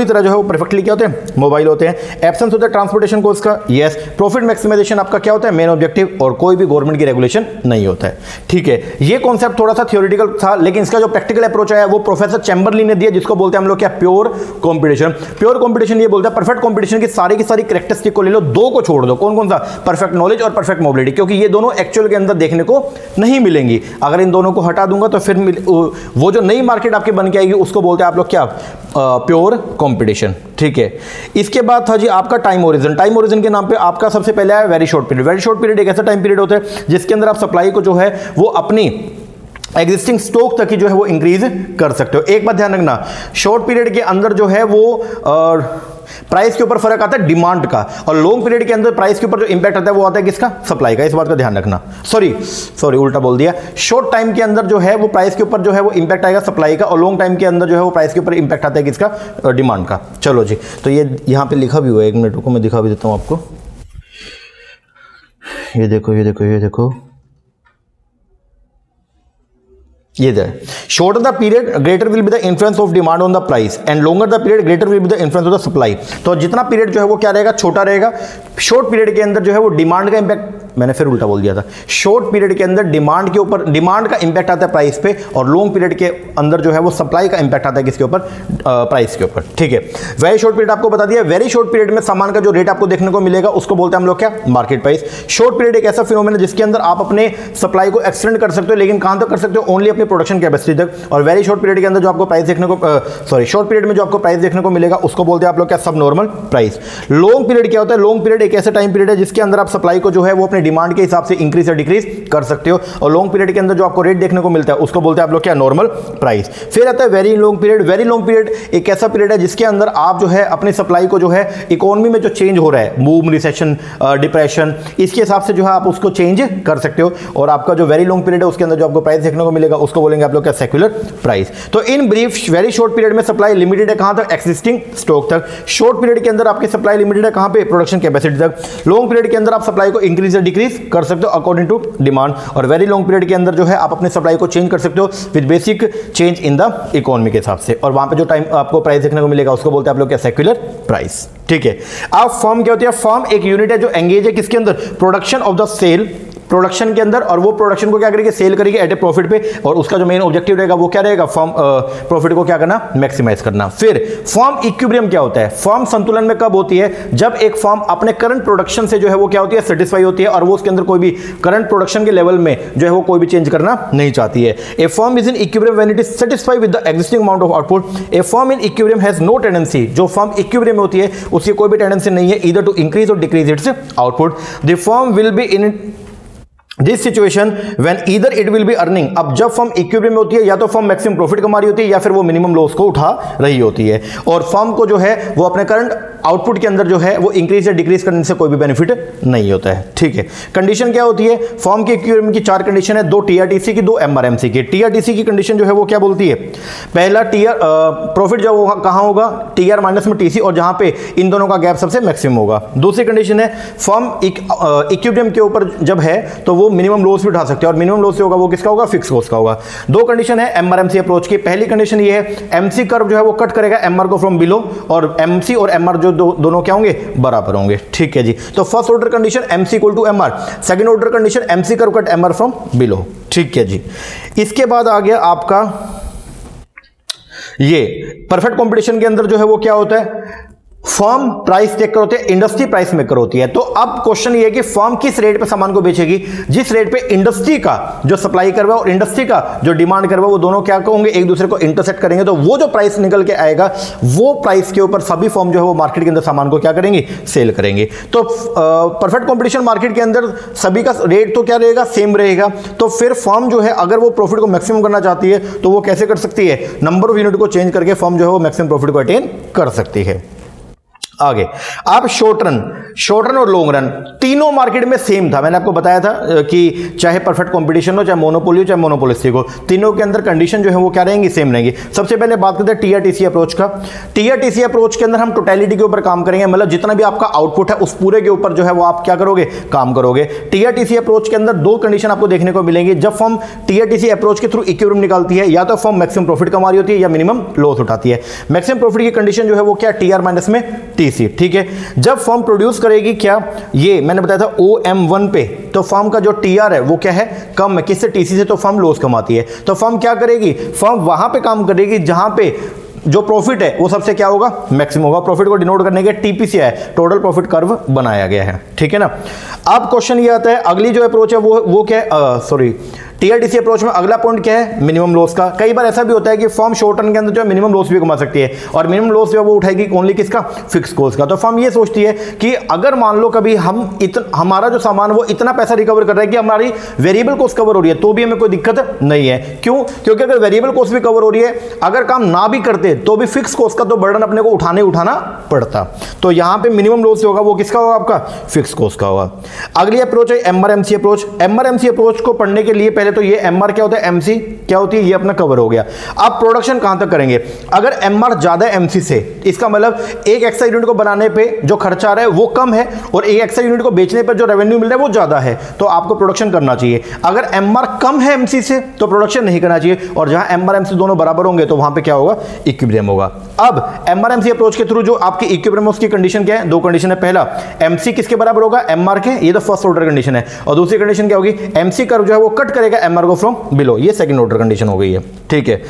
तरह जो है वो परफेक्टली क्या होते हैं, मोबाइल होते हैं। एब्सेंस होता है ट्रांसपोर्टेशन कॉस्ट का, यस। प्रॉफिट मैक्सिमाइजेशन आपका क्या होता है, मेन ऑब्जेक्टिव, और कोई भी गवर्नमेंट की रेगुलेशन नहीं होता है, ठीक है। ये कॉन्सेप्ट थोड़ा सा थियोरेटिकल था, लेकिन इसका जो प्रैक्टिकल अप्रोच है वो प्रोफेसर चैम्बरलिन ने दिया, जिसको बोलते हैं हम लोग क्या, प्योर कंपटीशन। प्योर कंपटीशन ये बोलता है परफेक्ट कंपटीशन की सारी कैरेक्टरिस्टिक को ले लो, दो को छोड़ दो। कौन कौन सा, परफेक्ट नॉलेज और परफेक्ट मोबिलिटी, क्योंकि ये दोनों एक्चुअल के अंदर देखने को नहीं मिलेंगी। अगर इन दोनों को हटा दूंगा तो फिर वो जो नई मार्केट आपकी बन के आएगी उसको बोलते हैं आप लोग क्या, प्योर कंपटीशन, ठीक है। इसके बाद था जी आपका टाइम ओरिजिन। टाइम ओरिजिन के नाम पे आपका सबसे पहले है very short period. Very short period एक ऐसा टाइम पीरियड होता है जिसके अंदर आप सप्लाई को जो है वो अपनी एग्जिस्टिंग स्टॉक तक ही जो है वो इंक्रीज कर सकते हो। एक बात ध्यान रखना, शॉर्ट पीरियड के अंदर जो है वो प्राइस के ऊपर फर्क आता है डिमांड का, और लॉन्ग पीरियड के अंदर प्राइस के ऊपर जो इंपैक्ट आता है वो आता है किसका, सप्लाई का। इस बात का ध्यान रखना। सॉरी उल्टा बोल दिया। शॉर्ट टाइम के अंदर जो है वो प्राइस के ऊपर जो है वो इंपैक्ट आएगा सप्लाई का, और लॉन्ग टाइम के अंदर जो है वो प्राइस के ऊपर इंपैक्ट आता है किसका, डिमांड का। चलो जी, तो ये यहां पे लिखा भी हुआ है, एक मिनट को मैं दिखा भी देता हूं आपको। ये देखो ये shorter the period greater will be the influence of demand on the price and longer the period greater will be the influence of the supply. तो जितना पीरियड जो है वो क्या रहेगा, छोटा रहेगा। शॉर्ट पीरियड के अंदर जो है वो डिमांड का इंपैक्ट, मैंने फिर उल्टा बोल दिया था, शॉर्ट पीरियड के अंदर डिमांड के ऊपर, डिमांड का इंपैक्ट आता है प्राइस पे, और लॉन्ग पीरियड के अंदर जो है वो सप्लाई का इंपैक्ट आता है किसके ऊपर, प्राइस के ऊपर। ठीक है, वेरी शॉर्ट पीरियड आपको बता दिया। वेरी शॉर्ट पीरियड में सामान का जो रेट आपको देखने को मिलेगा उसको बोलते हैं हम लोग क्या, मार्केट प्राइस। शॉर्ट पीरियड एक ऐसा फिनोमेना है जिसके अंदर आप अपने सप्लाई को एक्सटेंड कर सकते हो, लेकिन कहां तक कर सकते हो, ओनली अपनी प्रोडक्शन कैपेसिटी तक। और वेरी शॉर्ट पीरियड के अंदर जो आपको प्राइस देखने को, शॉर्ट पीरियड में जो आपको प्राइस देखने को मिलेगा उसको बोलते हैं आप लोग क्या, सब नॉर्मल प्राइस। लॉन्ग पीरियड क्या होता है, लॉन्ग पीरियड एक ऐसा टाइम पीरियड है जिसके अंदर आप सप्लाई को जो है वो अपने डिमांड के हिसाब से इंक्रीज या डिक्रीज कर सकते हो, और लॉन्ग पीरियड के अंदर जो आपको रेट देखने को मिलता है उसको बोलते हैं आप लोग क्या, नॉर्मल प्राइस। फिर आता है very long period. Very long period एक ऐसा पीरियड है जिसके अंदर आप जो है अपनी सप्लाई को जो है इकोनॉमी में जो चेंज हो रहा है, मूव, रिसेशन, डिप्रेशन, इसके हिसाब से जो है आप उसको चेंज कर सकते हो, और आपका जो वेरी लॉन्ग पीरियड है उसके अंदर जो आपको प्राइस देखने को मिलेगा उसको बोलेंगे आप लोग क्या, सेक्युलर प्राइस। तो in brief very short period में सप्लाई लिमिटेड है कहां तक, एक्सिस्टिंग स्टॉक तक। शॉर्ट पीरियड के अंदर आपकी सप्लाई लिमिटेड है कहां पे, प्रोडक्शन कैपेसिटी तक। लॉन्ग पीरियड के अंदर आप सप्लाई को इंक्रीज या डिक्रीज कर सकते हो अकॉर्डिंग टू डिमांड, और वेरी लॉन्ग पीरियड के अंदर जो है आप अपने सप्लाई को चेंज कर सकते हो with basic change in the economy के हिसाब से, और वहां पे जो टाइम आपको प्राइस देखने को मिलेगा उसको बोलते हैं आप लोग क्या, सेक्युलर प्राइस। ठीक है, अब फर्म क्या होती है, फर्म एक यूनिट है जो एंगेज है किसके अंदर, production of the sale, production के अंदर, और वो प्रोडक्शन को क्या करेगी, सेल करेगी एट ए प्रॉफिट पे, और उसका जो मेन ऑब्जेक्टिव रहेगा वो क्या रहेगा, फर्म प्रॉफिट को क्या करना, मैक्सिमाइज करना। फिर फर्म इक्विलिब्रियम क्या होता है, फर्म संतुलन में कब होती है, जब एक फर्म अपने करंट प्रोडक्शन से जो है वो क्या होती है, सेटिस्फाई होती है, और वो उसके अंदर कोई भी करंट प्रोडक्शन के लेवल में जो है वो कोई भी चेंज करना नहीं चाहती है। A firm is in equilibrium when it is satisfied with the existing amount of output. A firm in equilibrium has no tendency, जो फर्म इक्विलिब्रियम में होती है उसकी कोई भी टेंडेंसी नहीं है ईदर टू इंक्रीज और decrease its output. The firm will be in this situation when either it will be earning. अब जब फर्म इक्विलिब्रियम में होती है या तो फर्म मैक्सिमम प्रॉफिट कमा रही होती है या फिर वो मिनिमम लॉस को उठा रही होती है, और फर्म को जो है वो अपने करंट आउटपुट के अंदर जो है वो इंक्रीज या डिक्रीज करने से कोई भी बेनिफिट नहीं होता है। ठीक है, कंडीशन क्या होती है, फर्म के इक्विलिब्रियम की 4 कंडीशन है, 2 टीआरटीसी की, 2 एमआरएमसी की। टीआरटीसी की कंडीशन जो है वो क्या बोलती है, पहला टीआर प्रॉफिट जो वो कहां होगा, टीआर माइनस में टीसी, और जहां पे इन दोनों का गैप सबसे मैक्सिमम होगा। दूसरी कंडीशन है फर्म इक्विलिब्रियम के ऊपर जब है तो वो मिनिमम लॉस भी उठा सकते हैं, और मिनिमम लॉस होगा वो किसका होगा, फिक्स कॉस्ट का होगा। 2 कंडीशन है एमआरएमसी अप्रोच की। पहली कंडीशन ये है एमसी कर्व जो है वो कट करेगा एमआर को फ्रॉम बिलो, और एमसी और एमआर जो दोनों क्या होंगे, बराबर होंगे। ठीक है जी, तो first order condition MC equal to MR, second order condition MC curve cut MR from below. ठीक है जी, इसके बाद आ गया आपका ये परफेक्ट कंपटीशन के अंदर जो है वो क्या होता है, फर्म प्राइस टेकर होते हैं, इंडस्ट्री प्राइस मेकर होती है। तो अब क्वेश्चन ये है कि फर्म किस रेट पे सामान को बेचेगी, जिस रेट पे इंडस्ट्री का जो सप्लाई करवा और इंडस्ट्री का जो डिमांड करवा वो दोनों क्या होंगे, एक दूसरे को इंटरसेक्ट करेंगे, तो वो जो प्राइस निकल के आएगा वो प्राइस के ऊपर सभी फर्म जो है वो मार्केट के अंदर सामान को क्या करेंगे, सेल करेंगे। तो परफेक्ट कॉम्पिटिशन मार्केट के अंदर सभी का रेट तो क्या रहेगा, सेम रहेगा। तो फिर फर्म जो है अगर वो प्रॉफिट को मैक्सिमम करना चाहती है तो वो कैसे कर सकती है, नंबर ऑफ यूनिट को चेंज करके फर्म जो है वो मैक्सिमम प्रॉफिट को अटेन कर सकती है। आगे आप शॉर्ट रन और लॉन्ग रन तीनों मार्केट में सेम था। मैंने आपको बताया था कि चाहे परफेक्ट कंपटीशन हो, चाहे मोनोपोली हो, चाहे मोनोपोलिस्टिक हो, तीनों के अंदर कंडीशन जो है वो क्या रहेंगी, सेम रहेंगी। सबसे पहले बात करते हैं टीआरटीसी अप्रोच का। टीआरटीसी अप्रोच के अंदर हम टोटलिटी के ऊपर काम करेंगे, मतलब जितना भी आपका आउटपुट है उस पूरे के ऊपर जो है वो आप क्या करोगे, काम करोगे। टीआरटीसी अप्रोच के अंदर 2 कंडीशन आपको देखने को मिलेंगी। जब फर्म टीआरटीसी अप्रोच के थ्रू इक्विलिब्रियम निकालती है, या तो फर्म मैक्सिमम प्रॉफिट कमा रही होती है या मिनिमम लॉस उठाती है। मैक्सिमम प्रॉफिट की कंडीशन जो है वो क्या, टीआर माइनस में टीसी। ठीक है, जब फर्म प्रोड्यूस करेगी क्या, ये मैंने बताया था OM1 पे, तो फर्म का जो टीआर है वो क्या है, कम है, किससे, टीसी से, तो फर्म लॉस कमाती है। तो फर्म क्या करेगी, फर्म वहां पे काम करेगी जहां पे जो प्रॉफिट है वो सबसे क्या होगा, मैक्सिमम होगा। प्रॉफिट को डिनोट करने के टीपीसी है, टोटल प्रॉफिट कर्व बनाया गया है। ठीक है ना। अब क्वेश्चन ये आता है, अगली जो अप्रोच है वो क्या है, टीआरटीसी अप्रोच में अगला पॉइंट क्या है, मिनिमम लॉस का। कई बार ऐसा भी होता है कि फर्म शॉर्ट टर्म के अंदर जो है मिनिमम लॉस भी कमा सकती है, और मिनिमम लॉस जो है वो उठाएगी ओनली किसका, फिक्स कॉस्ट का। तो फर्म ये सोचती है कि अगर मान लो कभी हमारा जो सामान वो इतना पैसा रिकवर कर रहा है कि हमारी वेरिएबल कॉस्ट कवर हो रही है, तो भी हमें कोई दिक्कत नहीं है। क्यों, क्योंकि अगर वेरिएबल कॉस्ट भी कवर हो रही है, अगर काम ना भी करते तो भी फिक्स कॉस्ट का तो बर्डन अपने को उठाना पड़ता। तो यहां पे मिनिमम लॉस होगा वो किसका होगा, आपका फिक्स कॉस्ट का होगा। अगली अप्रोच है एमआरएमसी अप्रोच। एमआरएमसी अप्रोच को पढ़ने के लिए पहले करें तो ये एम आर क्या होता है, एम सी क्या होती है, ये अपना कवर हो गया। अब प्रोडक्शन कहां तक करेंगे, अगर एम आर ज्यादा है एम सी से, इसका मतलब एक एक्स्ट्रा यूनिट को बनाने पे जो खर्चा आ रहा है वो कम है और एक एक्स्ट्रा यूनिट को बेचने पर जो रेवेन्यू मिल रहा है वो ज्यादा है, तो आपको प्रोडक्शन करना चाहिए। अगर एम आर कम है एम सी से तो प्रोडक्शन नहीं करना चाहिए, और जहां एम आर एम सी दोनों बराबर होंगे तो वहां पे क्या होगा, इक्विलिब्रियम होगा। अब M R M C approach के थ्रू जो आपकी इक्विलिब्रियम उसकी कंडीशन क्या है, दो कंडीशन है। पहला एम सी किसके बराबर होगा, एम आर के, ये तो फर्स्ट ऑर्डर कंडीशन है, और दूसरी कंडीशन क्या होगी, एम सी कर्व जो है वो कट करेगा एम आर को फ्रॉम बिलो, ये सेकंड ऑर्डर कंडीशन हो गई है। ठीक है,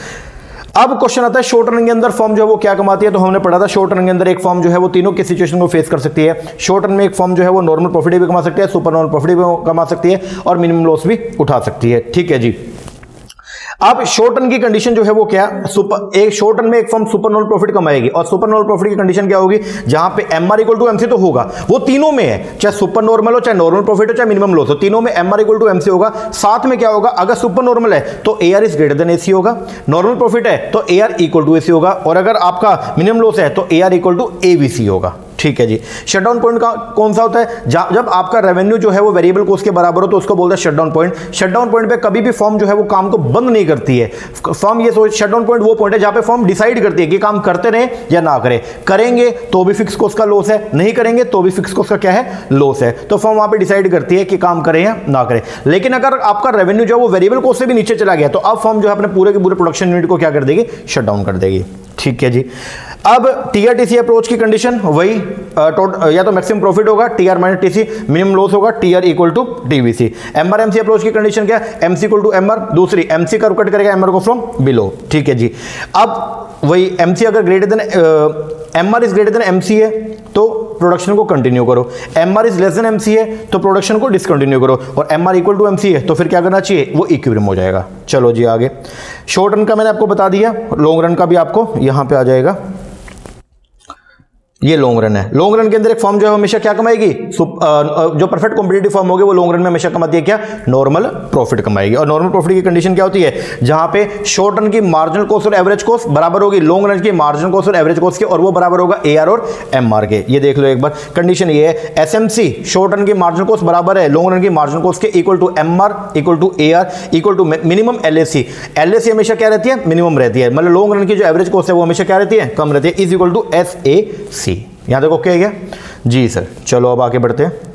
अब क्वेश्चन आता है शॉर्ट रन के अंदर फर्म जो है वो क्या कमाती है, तो हमने पढ़ा था शॉर्ट रन के अंदर एक फर्म जो है वो तीनों की सिचुएशन को फेस कर सकती है। शॉर्ट रन में एक फर्म जो है वो नॉर्मल प्रॉफिट भी कमा सकती है, सुपर नॉर्मल प्रॉफिट भी कमा सकती है और मिनिमम लॉस भी उठा सकती है। ठीक है जी, अब शॉर्ट रन की कंडीशन जो है वो क्या, एक शॉर्ट रन में एक फर्म सुपर नॉर्मल प्रॉफिट कमाएगी, और सुपर नॉर्मल प्रॉफिट की कंडीशन क्या होगी, जहां पे M R equal to M C तो होगा, वो तीनों में है, चाहे सुपर नॉर्मल हो, चाहे नॉर्मल प्रॉफिट हो, चाहे मिनिमम लॉस हो, तीनों में M R equal to M C होगा। साथ में क्या होगा, अगर सुपर नॉर्मल है तो A R is greater than A C होगा, नॉर्मल प्रॉफिट है तो A R equal to A C होगा, और अगर आपका मिनिमम लॉस है तो A R equal to A B C होगा। ठीक है जी, शटडाउन पॉइंट का कौन सा होता है, जब आपका रेवेन्यू जो है वो वेरिएबल कॉस्ट के बराबर हो तो उसको बोलते हैं शटडाउन पॉइंट। शटडाउन पॉइंट पे कभी भी फर्म जो है वो काम को बंद नहीं करती है। फर्म ये सोच, शटडाउन पॉइंट वो पॉइंट है जहां पे फर्म डिसाइड करती है कि काम करते रहे या ना करें, करेंगे तो भी फिक्स कॉस्ट का लॉस है, नहीं करेंगे तो भी फिक्स कॉस्ट का क्या है, लॉस है, तो फर्म वहां पे डिसाइड करती है कि काम करें या ना करें। लेकिन अगर आपका रेवेन्यू जो है वो वेरिएबल कॉस्ट से भी नीचे चला गया तो अब फर्म जो है अपने पूरे के पूरे प्रोडक्शन यूनिट को क्या कर देगी, शटडाउन कर देगी। ठीक है जी, अब टीआरटीसी अप्रोच की कंडीशन वही, या तो मैक्सिमम प्रॉफिट होगा TR minus TC, minimum loss होगा TR equal to TVC. MR MC approach की कंडीशन क्या है, एमसी इक्वल टू एमआर, दूसरी एमसी कर्व कट करेगा एमआर को फ्रॉम बिलो। ठीक है जी, अब वही एमसी अगर greater than MR is greater than MC है तो प्रोडक्शन को कंटिन्यू करो, MR is less than MC है तो प्रोडक्शन को डिसकंटिन्यू करो, और एमआर इक्वल टू एमसी है तो फिर क्या करना चाहिए, वो इक्विलिब्रियम हो जाएगा। चलो जी आगे, शॉर्ट रन का मैंने आपको बता दिया, लॉन्ग रन का भी आपको यहां पे आ जाएगा। ये लॉन्ग रन है, लॉन्ग रन के अंदर एक फर्म जो है हमेशा क्या कमाएगी, जो परफेक्ट कॉम्पिटिटिव फर्म होगी वो लॉन्ग रन में हमेशा कमाती है क्या, नॉर्मल प्रॉफिट कमाएगी। और नॉर्मल प्रॉफिट की कंडीशन क्या होती है, जहां पे शॉर्ट रन की मार्जिनल कॉस्ट और एवरेज कॉस्ट बराबर होगी लॉन्ग रन की मार्जिनल कॉस्ट और एवरेज कॉस्ट के, और वो बराबर होगा एआर और एमआर के। ये देख लो एक बार, कंडीशन ये है, एसएमसी शॉर्ट रन की मार्जिनल कॉस्ट बराबर है लॉन्ग रन की मार्जिनल कॉस्ट के, equal to MR equal to AR equal to minimum LAC. LAC हमेशा क्या रहती है, मिनिमम रहती है, मतलब लॉन्ग रन की जो एवरेज कॉस्ट है वो हमेशा क्या रहती है, कम रहती है, इज इक्वल टू एसएसी। यहां तक ओके है क्या जी सर। चलो अब आगे बढ़ते हैं।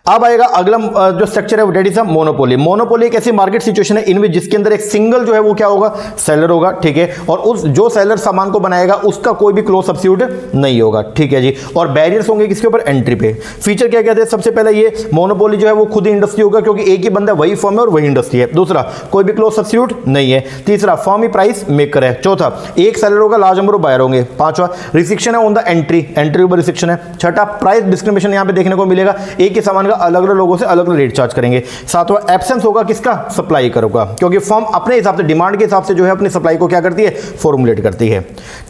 अब आएगा अगला जो स्ट्रक्चर है डेट इज मोनोपोली। मोनोपोली एक ऐसी मार्केट सिचुएशन है इनमें जिसके अंदर एक सिंगल जो है वो क्या होगा, सेलर होगा। ठीक है, और उस जो सेलर सामान को बनाएगा उसका कोई भी क्लोज सब्स्टिट्यूट नहीं होगा। ठीक है जी, और बैरियर्स होंगे किसके ऊपर, एंट्री पे। फीचर क्या कहते हैं, सबसे पहले ये मोनोपोली जो है वो खुद ही इंडस्ट्री होगा क्योंकि एक ही बंदा वही फर्म है और वही इंडस्ट्री है। दूसरा, कोई भी क्लोज सब्स्टिट्यूट नहीं है। तीसरा, फर्म ही प्राइस मेकर है। चौथा, एक सेलर होगा, लार्ज नंबर ऑफ बायर होंगे। पांचवा, रिस्ट्रिक्शन है ऑन द एंट्री, एंट्री ऊपर रिस्ट्रिक्शन है। छठा, प्राइस डिस्क्रिमिनेशन यहां पे देखने को मिलेगा, एक ही सामान का अलग अलग लोगों से अलग अलग रेट चार्ज करेंगे। सातवां, एब्सेंस होगा किसका, सप्लाई करोगा, क्योंकि फर्म अपने हिसाब से डिमांड के हिसाब से जो है अपनी सप्लाई को क्या करती है, फॉर्मुलेट करती है।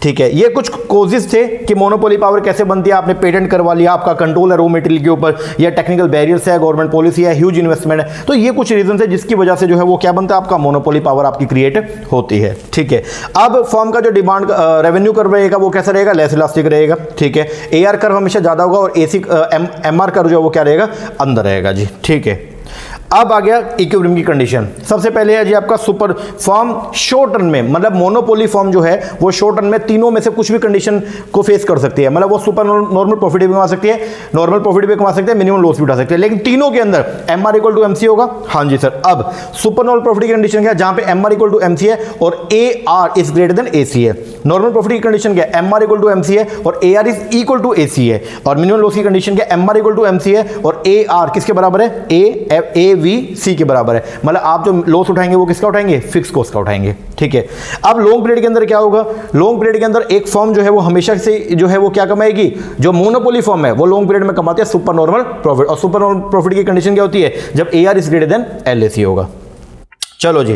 ठीक है, ये कुछ कोजेस थे कि मोनोपोली पावर कैसे बनती है। आपने पेटेंट करवा लिया, आपका कंट्रोल है रॉ मटेरियल के ऊपर, या टेक्निकल बैरियर्स है, गवर्नमेंट पॉलिसी है, ह्यूज इन्वेस्टमेंट है, तो ये कुछ रीजन है जिसकी वजह से जो है वो क्या बनता है, आपका मोनोपोली पावर आपकी क्रिएट होती है। ठीक है, अब फर्म का जो डिमांड रेवेन्यू कर्व रहेगा वो कैसा रहेगा, लेस इलास्टिक रहेगा। ठीक है, एआर कर्व हमेशा ज्यादा होगा और एसी एमआर कर्व जो है वो क्या रहेगा, अंदर रहेगा जी। ठीक है, अब आ गया इक्विलिब्रियम की कंडीशन। सबसे पहले है जी आपका सुपर फॉर्म शॉर्ट रन में, मतलब मोनोपोली फॉर्म जो है वो शॉर्ट रन में तीनों में से कुछ भी कंडीशन को फेस कर सकती है, मतलब वो सुपर नॉर्मल प्रॉफिट भी कमा सकती है, नॉर्मल प्रॉफिट भी कमा सकते हैं, मिनिमम लॉस भी उठा सकते हैं, लेकिन तीनों के अंदर M R equal to MC होगा। हाँ जी सर। अब सुपर नॉर्मल प्रॉफिट की कंडीशन क्या है, जहां पे M R equal to MC है और A R is greater than A C है। नॉर्मल प्रॉफिट की कंडीशन क्या है, M R equal to MC है और A R is equal to A C है। और मिनिमम लॉस की कंडीशन क्या है, M R equal to MC है और ए आर किसके बराबर है, ए वी सी के बराबर है, मतलब आप जो लॉस उठाएंगे वो किसका उठाएंगे, फिक्स कॉस्ट का उठाएंगे। ठीक है, अब लॉन्ग पीरियड के अंदर क्या होगा, लॉन्ग पीरियड के अंदर एक फर्म जो है वो हमेशा से जो है वो क्या कमाएगी, जो मोनोपोली फर्म है वो लॉन्ग पीरियड में कमाती है सुपर नॉर्मल प्रॉफिट। और सुपर नॉर्मल प्रॉफिट की कंडीशन क्या होती है, जब A R is greater than L A C होगा। चलो जी,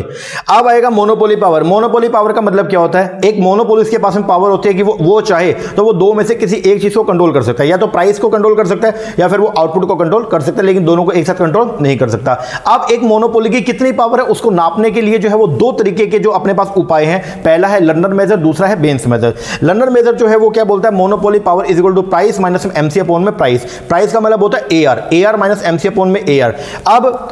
अब आएगा मोनोपोली पावर। मोनोपोली पावर का मतलब क्या होता है, एक मोनोपोलिस्ट के पास में पावर होती है कि वो चाहे तो वो दो में से किसी एक चीज को कंट्रोल कर सकता है, या तो प्राइस को कंट्रोल कर सकता है या फिर वो आउटपुट को कंट्रोल कर सकता है, लेकिन दोनों को एक साथ कंट्रोल नहीं कर सकता। अब एक मोनोपोली की कितनी पावर है उसको नापने के लिए जो है वो दो तरीके के जो अपने पास उपाय हैं, पहला है लर्नर मेजर, दूसरा है बेंस मेजर। लर्नर मेजर जो है वो क्या बोलता है, monopoly power is equal to price minus MC upon में प्राइस। प्राइस का मतलब होता है A R minus MC upon में ए आर। अब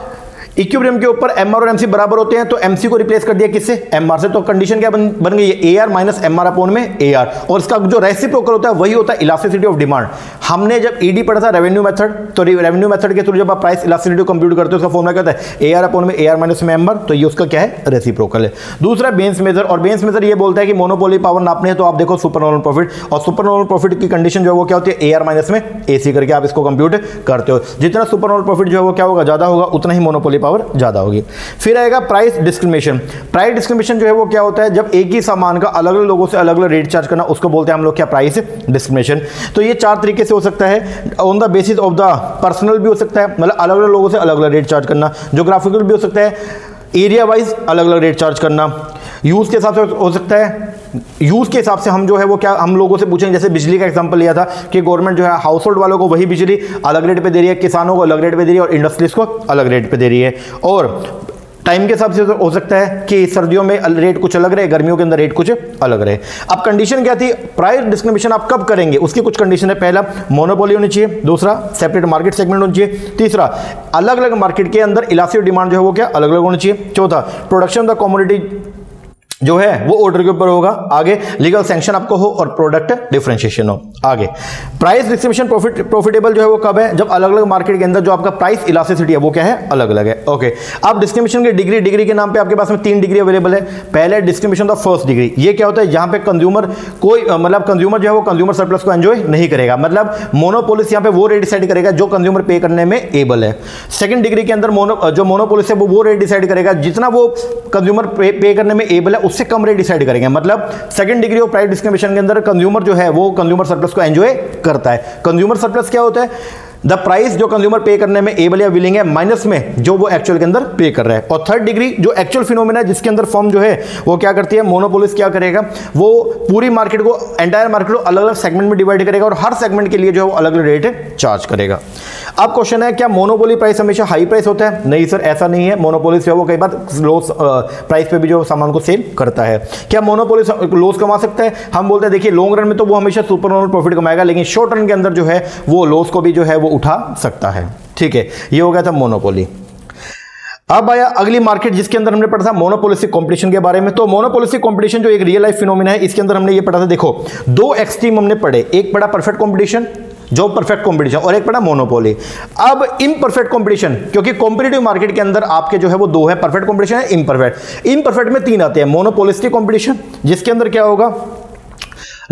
इक्विलिब्रियम के ऊपर एमआर और एमसी बराबर होते हैं, तो एमसी को रिप्लेस कर दिया किससे, एमआर से, तो कंडीशन क्या बन गई है, एआर माइनस एमआर अपॉन में एआर, और इसका जो रेसिप्रोकल होता है वही होता है इलास्टिसिटी ऑफ डिमांड। हमने जब ईडी पढ़ा था रेवेन्यू मेथड, तो रेवेन्यू मेथड के थ्रू जब आप प्राइस इलास्टिसिटी कंप्यूट करते हो उसका फॉर्मूला क्या होता है, एआर अपॉन में एआर माइनस में एमआर, तो ये उसका क्या है, रेसिप्रोकल है। दूसरा बेंस मेजर, और बेंस मेजर ये बोलता है कि मोनोपोली पावर नापने है, तो आप देखो सुपर नॉर्मल प्रॉफिट, और सुपर नॉर्मल प्रॉफिट की कंडीशन जो है वो क्या होती है, एआर माइनस में एसी करके आप इसको कंप्यूट करते हो। जितना सुपर नॉर्मल प्रॉफिट जो है वो क्या होगा, ज्यादा होगा, उतना ही मोनोपोली पावर ज्यादा होगी। फिर आएगा प्राइस डिस्क्रिमिनेशन। प्राइस डिस्क्रिमिनेशन जो है वो क्या होता है, जब एक ही सामान का अलग अलग लोगों से अलग अलग रेट चार्ज करना, उसको बोलते हैं हम लोग क्या, प्राइस डिस्क्रिमिनेशन। तो ये चार तरीके से हो सकता है, on the basis of the personal भी हो सकता है, मतलब अलग अलग लोगों से अलग अलग रेट चार्ज करना, ज्योग्राफिकल भी हो सकता है, एरिया वाइज अलग अलग रेट चार्ज करना, यूज के हिसाब से हो सकता है, यूज के हिसाब से हम जो है वो क्या, हम लोगों से पूछेंगे, जैसे बिजली का एग्जांपल लिया था कि गवर्नमेंट जो है हाउस होल्ड वालों को वही बिजली अलग रेट पे दे रही है, किसानों को अलग रेट पे दे रही है, और इंडस्ट्रीज को अलग रेट पे दे रही है। और टाइम के हिसाब से हो सकता है कि सर्दियों में रेट कुछ अलग रहे, गर्मियों के अंदर रेट कुछ अलग रहे। अब कंडीशन क्या थी, प्राइस डिस्क्रिमिनेशन आप कब करेंगे, उसकी कुछ कंडीशन है। पहला, मोनोपोली होनी चाहिए, दूसरा सेपरेट मार्केट सेगमेंट होनी चाहिए, तीसरा अलग अलग मार्केट के अंदर इलास्टिक डिमांड जो है वो क्या, अलग अलग होनी चाहिए, चौथा प्रोडक्शन द कमोडिटी जो है वो ऑर्डर के ऊपर होगा, आगे लीगल सैंक्शन आपको हो, और प्रोडक्ट डिफरेंशिएशन हो। आगे प्राइस डिस्क्रिमिनेशन प्रॉफिटेबल जो है वो कब है, जब अलग अलग मार्केट के अंदर जो आपका प्राइस इलास्टिसिटी है वो क्या है, अलग अलग है। ओके, अब डिस्क्रिमिनेशन की डिग्री के नाम पे आपके पास में 3 डिग्री अवेलेबल है। पहले डिस्क्रिमिनेशन द फर्स्ट डिग्री, ये क्या होता है, जहां पे कंज्यूमर कोई मतलब कंज्यूमर जो है वो कंज्यूमर सरप्लस को एंजॉय नहीं करेगा, मतलब मोनोपोलिस यहां पे वो रेट डिसाइड करेगा जो कंज्यूमर पे करने में एबल है। सेकंड डिग्री के अंदर जो मोनोपोलिस है वो रेट डिसाइड करेगा जितना वो कंज्यूमर पे करने में एबल है, उससे कम रेट डिसाइड करेंगे। मतलब second degree of price discrimination के अंदर कंज्यूमर जो है वो कंज्यूमर सरप्लस को एंजॉय करता है। कंज्यूमर सरप्लस क्या होता है, द प्राइस जो कंज्यूमर पे करने में एबल या विलिंग है माइनस में जो वो एक्चुअल के अंदर पे कर रहा है। और थर्ड डिग्री जो एक्चुअल फिनोमेना है, जिसके अंदर फर्म जो है वो क्या करती है, मोनोपोलिस क्या करेगा, वो पूरी मार्केट को, एंटायर मार्केट को अलग अलग सेगमेंट में डिवाइड करेगा, और हर सेगमेंट के लिए जो है वो अलग अलग रेट चार्ज करेगा। अब क्वेश्चन है, क्या मोनोपोली प्राइस हमेशा हाई प्राइस होता है? नहीं सर, ऐसा नहीं है। मोनोपोलिस जो है वो कई बार लो प्राइस पे भी जो सामान को सेल करता है। क्या मोनोपोलिस लॉस कमा सकता है? हम बोलते हैं देखिए लॉन्ग रन में तो वो हमेशा सुपर नॉर्मल प्रॉफिट कमाएगा, लेकिन शॉर्ट रन के अंदर जो है वो लॉस को भी जो है वो उठा सकता है। ठीक है, ये हो गया था मोनोपोली। अब आया अगली मार्केट जिसके अंदर हमने पढ़ा था मोनोपोलिस्टिक कंपटीशन के बारे में। तो मोनोपोलिस्टिक कंपटीशन जो एक रियल लाइफ फिनोमेना है, इसके अंदर हमने ये पढ़ा था, देखो 2 एक्सट्रीम हमने पढ़े, एक पढ़ा परफेक्ट कंपटीशन जो परफेक्ट कंपटीशन, और एक पड़ा मोनोपोली। अब इम्परफेक्ट कंपटीशन, क्योंकि कॉम्पिटिटिव मार्केट के अंदर आपके जो है वो 2 है, परफेक्ट कंपटीशन है, इम्परफेक्ट। इम्परफेक्ट में 3 आते हैं। मोनोपोलिस्टिक कंपटीशन जिसके अंदर क्या होगा,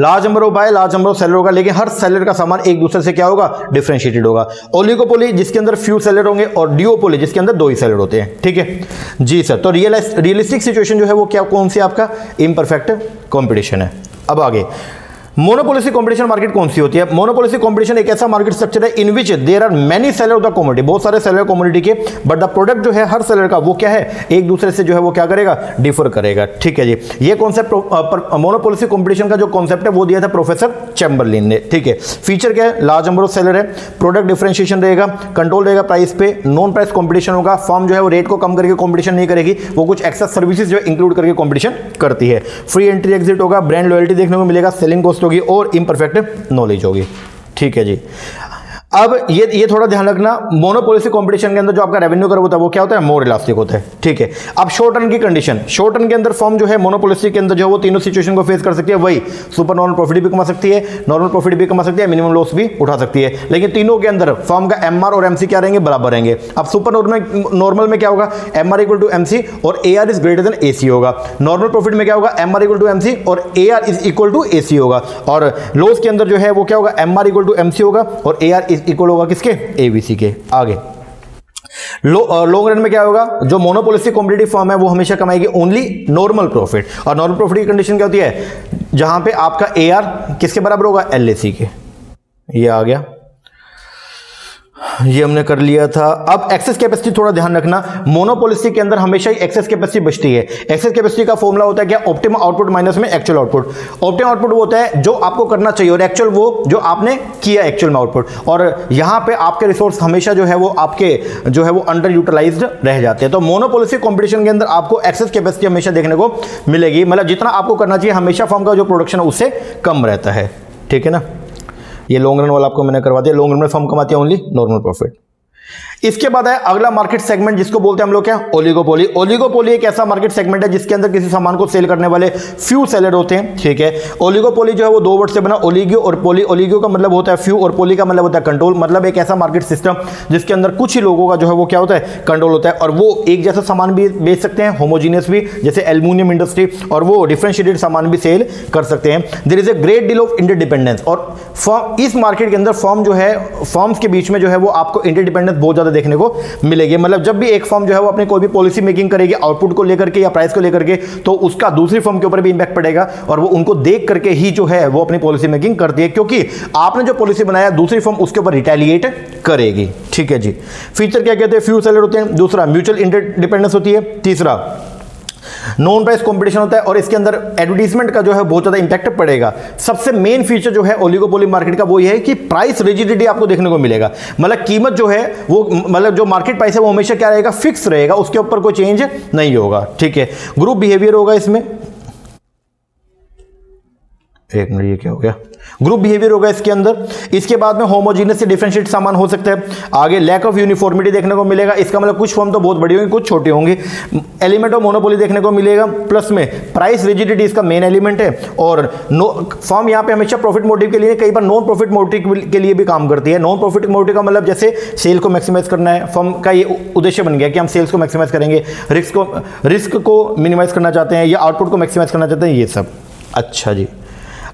large number of buy, large number of seller होगा, लेकिन हर सेलर का सामान एक दूसरे से क्या होगा, डिफरेंशिएटेड होगा। ओलिगोपोली जिसके अंदर फ्यू सेलर होंगे, और डिओपोली जिसके अंदर 2 ही सेलर होते हैं। ठीक है जी सर। तो रियलिस्टिक सिचुएशन जो है वो क्या, कौन सी आपका इम्परफेक्ट कंपटीशन है। अब आगे मोनोपोलिस्टिक कंपटीशन मार्केट कौन सी होती है? मोनोपोलिस्टिक कंपटीशन एक ऐसा मार्केट स्ट्रक्चर है in which there are many seller of the commodity, बहुत सारे सेलर कमोडिटी के, बट द प्रोडक्ट जो है हर सेलर का वो क्या है, एक दूसरे से जो है वो क्या करेगा, डिफर करेगा। ठीक है जी, ये कॉन्सेप्ट मोनोपोलिस्टिक कंपटीशन का जो कॉन्सेप्ट है वो दिया था प्रोफेसर चैम्बरलिन ने। ठीक है, फीचर क्या है, लार्ज नंबर ऑफ सेलर है, प्रोडक्ट डिफरेंशिएशन रहेगा, कंट्रोल रहेगा प्राइस पे, नॉन प्राइस कॉम्पिटिशन होगा, फर्म जो है वो रेट को कम करके कॉम्पिटिशन नहीं करेगी, वो कुछ एक्स्ट्रा सर्विसेज जो इंक्लूड करके कॉम्पिटिशन करती है, फ्री एंट्री एग्जिट होगा, ब्रांड लॉयल्टी देखने को मिलेगा, सेलिंग कॉस्ट होगी, और इम्परफेक्ट नॉलेज होगी। ठीक है जी। अब ये थोड़ा ध्यान रखना, मोनोपोलिस्टिक कंपटीशन के अंदर जो आपका रेवेन्यू कर्व होता है वो क्या होता है, मोर इलास्टिक होता है। ठीक है, अब शॉर्ट रन की कंडीशन, शॉर्ट रन के अंदर फर्म जो है मोनोपोलिस्टिक के अंदर जो है वो तीनों सिचुएशन को फेस कर सकती है, वही सुपर नॉर्मल प्रॉफिट भी कमा सकती है, नॉर्मल प्रॉफिट भी कमा सकती है, मिनिमम लॉस भी उठा सकती है, लेकिन तीनों के अंदर फर्म का एमआर और एमसी क्या रहेंगे, बराबर रहेंगे। अब सुपर नॉर्मल में क्या होगा, एमआर इक्वल टू एमसी और AR is greater than AC होगा। नॉर्मल प्रॉफिट में क्या होगा, एमआर इक्वल टू एमसी और AR is equal to AC होगा। और लॉस के अंदर जो है वो क्या होगा, एमआर इक्वल टू एमसी होगा और एआर इज इक्वल होगा किसके, एबीसी के। आगे लॉन्ग रन में क्या होगा, जो मोनोपोलिस्टिक कॉम्पिटिटिव फर्म है वो हमेशा कमाएगी ओनली नॉर्मल प्रॉफिट, और नॉर्मल प्रॉफिट की कंडीशन क्या होती है, जहां पे आपका एआर किसके बराबर होगा, एलएसी के। ये आ गया, ये हमने कर लिया था। अब एक्सेस कैपेसिटी थोड़ा ध्यान रखना, मोनोपोलिस्टिक के अंदर हमेशा ही एक्सेस कैपेसिटी बचती है। एक्सेस कैपेसिटी का फॉर्मूला होता है क्या, ऑप्टिमम आउटपुट माइनस में एक्चुअल आउटपुट। ऑप्टिमम आउटपुट वो होता है जो आपको करना चाहिए, और एक्चुअल वो जो आपने किया एक्चुअल में आउटपुट, और यहां पे आपके रिसोर्स हमेशा जो है वो आपके जो है वो अंडर यूटिलाइज्ड रह जाते हैं। तो मोनोपोलिस्टिक कंपटीशन के अंदर आपको एक्सेस कैपेसिटी हमेशा देखने को मिलेगी, मतलब जितना आपको करना चाहिए हमेशा फर्म का जो प्रोडक्शन है उससे कम रहता है। ठीक है ना, ये लॉन्ग रन वाला आपको मैंने करवा दिया। लॉन्ग रन में फर्म कमाती है ओनली नॉर्मल प्रॉफिट। इसके बाद है अगला मार्केट सेगमेंट जिसको बोलते हैं हम लोग क्या, ओलिगोपोली। ओलिगोपोली एक ऐसा मार्केट सेगमेंट है जिसके अंदर किसी सामान को सेल करने वाले फ्यू सेलर होते हैं, ठीक है। ओलिगोपोली जो है वो दो वर्ड से बना, ओलिगो और पोली। ओलिगो का मतलब होता है फ्यू और पोली का मतलब होता है कंट्रोल। मतलब एक ऐसा मार्केट सिस्टम जिसके अंदर कुछ ही लोगों का जो है वो क्या होता है, कंट्रोल होता है, और वो एक जैसा सामान भी बेच सकते हैं, होमोजीनियस भी, जैसे एल्यूमिनियम इंडस्ट्री, और वो डिफरेंशिएटेड सामान भी सेल कर सकते हैं। There is a great deal of interdependence, और इस मार्केट के अंदर फर्म जो है, फर्म्स के बीच में जो है वो आपको इंटरडिपेंडेंस बहुत ज्यादा देखने को मिलेगी। मतलब जब भी एक फर्म जो है वो अपनी कोई भी पॉलिसी मेकिंग करेगी आउटपुट को लेकर के या प्राइस को लेकर के, तो उसका दूसरी फर्म के ऊपर भी इंपैक्ट पड़ेगा, और वो उनको देख करके ही जो है वो अपनी पॉलिसी मेकिंग करती है, क्योंकि आपने जो पॉलिसी बनाया दूसरी फर्म उसके ऊपर रिटेलिएट करेगी, ठीक है जी। फीचर क्या कहते हैं, फ्यू सेलर होते हैं, दूसरा म्यूचुअल इंटरडिपेंडेंस होती है, तीसरा नॉन प्राइस कंपटीशन होता है, और इसके अंदर एडवर्टीजमेंट का जो है बहुत ज्यादा इंपैक्ट पड़ेगा। सबसे मेन फीचर जो है ओलिगोपोली मार्केट का वो ये है कि प्राइस रिजिडिटी आपको देखने को मिलेगा। मतलब कीमत जो है वो, मतलब जो मार्केट प्राइस है वो हमेशा क्या रहेगा, फिक्स रहेगा, उसके ऊपर कोई चेंज नहीं होगा, ठीक है। ग्रुप बिहेवियर होगा इसमें, एक मिनट, ये क्या हो गया, ग्रुप बिहेवियर होगा इसके अंदर। इसके बाद में होमोजीनियस से डिफरेंशिएट सामान हो सकता है। आगे लैक ऑफ यूनिफॉर्मिटी देखने को मिलेगा, इसका मतलब कुछ फर्म तो बहुत बड़ी होंगी, कुछ छोटी होंगी। एलिमेंट ऑफ मोनोपोली देखने को मिलेगा, प्लस में प्राइस रिजिडिटी इसका मेन एलिमेंट है। और फर्म यहाँ पे हमेशा प्रॉफिट मोटिव के लिए, कई बार नॉन प्रॉफिट मोटिव के लिए भी काम करती है। नॉन प्रॉफिट मोटिव का मतलब जैसे सेल को मैक्सिमाइज करना है, फर्म का ये उद्देश्य बन गया कि हम सेल्स को मैक्सिमाइज करेंगे, रिस्क को मिनिमाइज करना चाहते हैं, या आउटपुट को मैक्सिमाइज करना चाहते हैं, ये सब। अच्छा जी,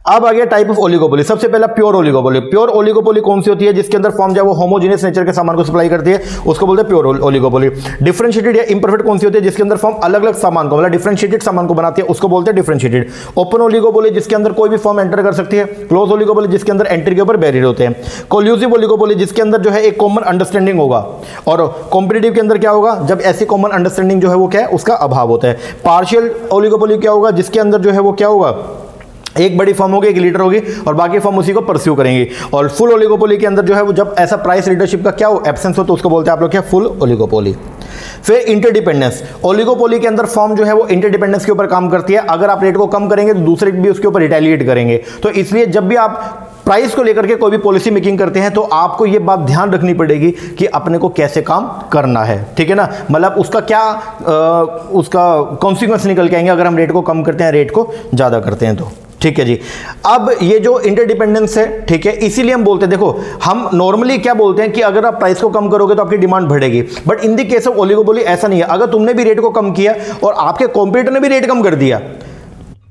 अब आ गया टाइप ऑफ ओलिगोपोली। सबसे पहला प्योर ओलिगोपोली। प्योर ओलिगोपोली कौन सी होती है, जिसके अंदर फर्म जो है वो होमोजेनियस नेचर के सामान को सप्लाई करती है, उसको बोलते हैं प्योर ओलिगोपोली। डिफरेंशिएटेड या इम्परफेक्ट कौन सी होती है, जिसके अंदर फर्म अलग अलग सामान को, मतलब डिफरेंशिएटेड सामान को बनाती है, उसको बोलते हैं डिफरेंशिएटेड। ओपन ओलिगोपोली जिसके अंदर कोई भी फर्म एंटर कर सकती है। क्लोज ओलिगोपोली जिसके अंदर एंट्री के ऊपर बैरियर होते हैं। कोल्यूसिव ओलिगोपोली जिसके अंदर जो है एक कॉमन अंडरस्टैंडिंग होगा, और कॉम्पिटिटिव के अंदर क्या होगा, जब ऐसी कॉमन अंडरस्टैंडिंग जो है वो क्या है, उसका अभाव होता है। पार्शियल ओलिगोपोली क्या होगा, जिसके अंदर जो है वो क्या होगा, एक बड़ी फर्म होगी, एक लीडर होगी, और बाकी फर्म उसी को परस्यू करेंगी। और फुल ओलिगोपोली के अंदर जो है वो जब ऐसा प्राइस लीडरशिप का क्या हो, एब्सेंस हो, तो उसको बोलते हैं आप लोग क्या, फुल ओलिगोपोली। फिर इंटरडिपेंडेंस। ओलिगोपोली के अंदर फर्म जो है वो इंटरडिपेंडेंस के ऊपर काम करती है। अगर आप रेट को कम करेंगे तो दूसरे भी उसके ऊपर रिटेलिएट करेंगे। तो इसलिए जब भी आप प्राइस को लेकर के कोई भी पॉलिसी मेकिंग करते हैं, तो आपको ये बात ध्यान रखनी पड़ेगी कि अपने को कैसे काम करना है, ठीक है ना। मतलब उसका क्या उसका कॉन्सिक्वेंस निकल के आएंगे अगर हम रेट को कम करते हैं, रेट को ज़्यादा करते हैं तो, ठीक है जी। अब ये जो इंटरडिपेंडेंस है, ठीक है, इसीलिए हम बोलते हैं, देखो हम नॉर्मली क्या बोलते हैं कि अगर आप प्राइस को कम करोगे तो आपकी डिमांड बढ़ेगी, but in the case of oligopoly ऐसा नहीं है। अगर तुमने भी रेट को कम किया और आपके कॉम्पिटिटर ने भी रेट कम कर दिया,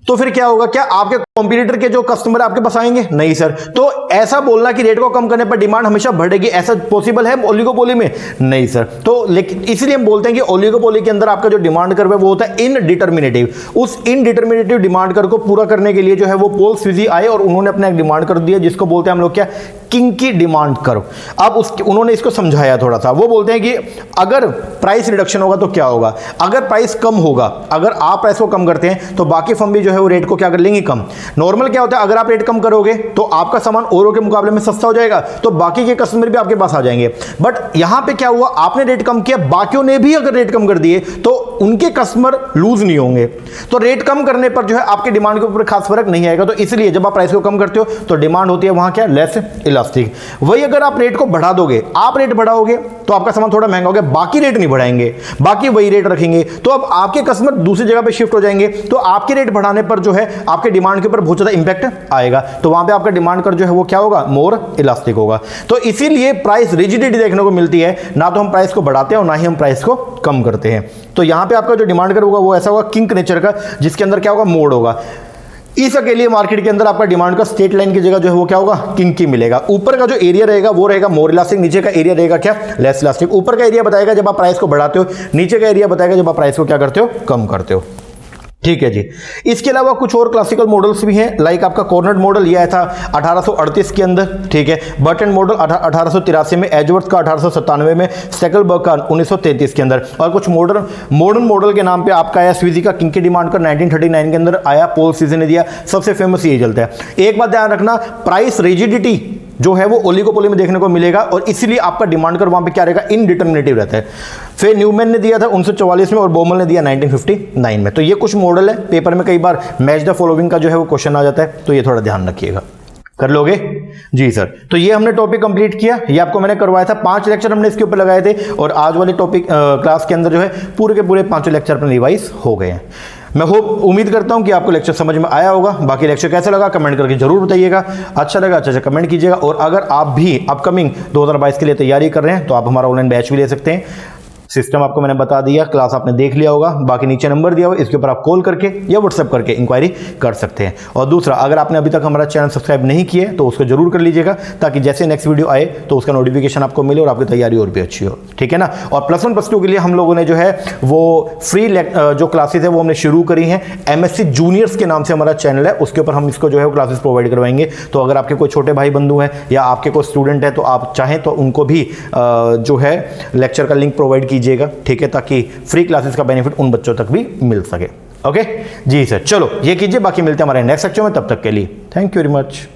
तो फिर क्या होगा, क्या आपके कॉम्पिटिटर के जो कस्टमर आपके पास आएंगे? नहीं सर। तो ऐसा बोलना कि रेट को कम करने पर डिमांड हमेशा बढ़ेगी, ऐसा पॉसिबल है ओलिगोपोली में? नहीं सर। तो लेकिन इसलिए हम बोलते हैं कि ओलिगोपोली के अंदर आपका जो डिमांड कर्व है वो होता है इनडिटर्मिनेटिव। उस इनडिटर्मिनेटिव डिमांड कर्व को पूरा करने के लिए जो है वो पोल स्विजी आए और उन्होंने अपना एक डिमांड कर्व दिया, जिसको बोलते हैं हम लोग क्या, किंकी डिमांड कर्व। अब उन्होंने इसको समझाया थोड़ा सा। वो बोलते हैं कि अगर प्राइस रिडक्शन होगा तो क्या होगा, अगर प्राइस कम होगा, अगर आप प्राइस को कम करते हैं तो बाकी फर्म भी जो है वो रेट को क्या कर लेंगे, कम। नॉर्मल क्या होता है, अगर आप रेट कम करोगे तो आपका सामान औरों के मुकाबले में सस्ता हो जाएगा, तो बाकी के कस्टमर भी आपके पास आ जाएंगे। बट यहां पे क्या हुआ, आपने रेट कम किया, बाकियों ने भी अगर रेट कम कर दिए तो उनके कस्टमर लूज नहीं होंगे। तो रेट कम करने पर जो है आपके डिमांड के ऊपर खास फर्क नहीं आएगा। तो इसलिए जब आप प्राइस को कम करते हो तो डिमांड होती है वहां क्या, लेस इलास्टिक। वही अगर आप रेट को बढ़ा दोगे, आप रेट बढ़ाओगे तो आपका सामान थोड़ा महंगा हो गया, बाकी रेट नहीं बढ़ाएंगे, बाकी वही रेट रखेंगे, तो अब आपके कस्टमर दूसरी जगह पे शिफ्ट हो जाएंगे। तो आपके रेट बढ़ाने पर जो है आपके डिमांड के ऊपर बहुत ज्यादा इंपैक्ट आएगा। तो वहां पे आपका डिमांड कर जो है वो क्या होगा, मोर इलास्टिक होगा। तो इसीलिए प्राइस रिजिडिटी देखने को मिलती है, ना तो हम प्राइस को बढ़ाते हैं और ना ही हम प्राइस को कम करते हैं। तो यहां पे आपका जो डिमांड कर होगा वो ऐसा होगा किंक नेचर का, जिसके अंदर क्या होगा, मोड होगा। इस अकेले मार्केट के अंदर आपका डिमांड का स्ट्रेट लाइन की जगह जो है वो क्या होगा, किंकी मिलेगा। ऊपर का जो एरिया रहेगा वो रहेगा मोर इलास्टिक, नीचे का एरिया रहेगा क्या, लेस इलास्टिक। ऊपर का एरिया बताएगा जब आप प्राइस को बढ़ाते हो, नीचे का एरिया बताएगा जब आप प्राइस को क्या करते हो, कम करते हो। ठीक है जी। इसके अलावा कुछ और क्लासिकल मॉडल्स भी हैं, लाइक आपका कॉर्नर्ड मॉडल यह था 1838 के अंदर, ठीक है। बर्टन मॉडल 1883 में, एजवर्थ का 1897 में, स्टेकलबर्ग का 1933 के अंदर। और कुछ मॉडर्न मॉडल के नाम पे आपका आया स्विजी का किंकी डिमांड का 1939 के अंदर आया, पोल सीजन ने दिया। सबसे फेमस यही चलता है। एक बात ध्यान रखना, प्राइस रिजिडिटी जो है वो ओलिगोपोली में देखने को मिलेगा, और इसीलिए आपका डिमांड कर वहां पे क्या रहेगा, इनडिटर्मिनेटिव रहता है। फिर न्यूमैन ने दिया था 1944 में और बोमल ने दिया 1959 में। तो ये कुछ मॉडल है, पेपर में कई बार मैच द फॉलोइंग का जो है वो क्वेश्चन आ जाता है, तो ये थोड़ा ध्यान रखिएगा। कर लोगे? जी सर, तो ये हमने टॉपिक कंप्लीट किया, ये आपको मैंने करवाया था, 5 लेक्चर हमने इसके ऊपर लगाए थे और आज वाली टॉपिक क्लास के अंदर जो है पूरे के पूरे 5 लेक्चर अपने रिवाइज हो गए हैं। मैं उम्मीद करता हूं कि आपको लेक्चर समझ में आया होगा। बाकी लेक्चर कैसा लगा कमेंट करके जरूर बताइएगा, अच्छा लगा अच्छा कमेंट कीजिएगा। और अगर आप भी अपकमिंग 2022 के लिए तैयारी कर रहे हैं तो आप हमारा ऑनलाइन बैच भी ले सकते हैं। सिस्टम आपको मैंने बता दिया, क्लास आपने देख लिया होगा, बाकी नीचे नंबर दिया हुआ, इसके ऊपर आप कॉल करके या व्हाट्सएप करके इंक्वायरी कर सकते हैं। और दूसरा, अगर आपने अभी तक हमारा चैनल सब्सक्राइब नहीं किए तो उसको जरूर कर लीजिएगा, ताकि जैसे नेक्स्ट वीडियो आए तो उसका नोटिफिकेशन आपको मिले और आपकी तैयारी और भी अच्छी हो, ठीक है ना। और +1 +2 के लिए हम लोगों ने जो है वो फ्री जो क्लासेज है वो हमने शुरू करी हैं। MSc जूनियर्स के नाम से हमारा चैनल है, उसके ऊपर हम इसको जो है वो क्लासेस प्रोवाइड करवाएंगे। तो अगर आपके कोई छोटे भाई बंधु हैं या आपके कोई स्टूडेंट है तो आप चाहें तो उनको भी जो है लेक्चर का लिंक प्रोवाइड कीजिएगा, ठीक है, ताकि फ्री क्लासेस का बेनिफिट उन बच्चों तक भी मिल सके। ओके जी सर, चलो ये कीजिए, बाकी मिलते हैं हमारे नेक्स्ट लेक्चर में, तब तक के लिए थैंक यू वेरी मच।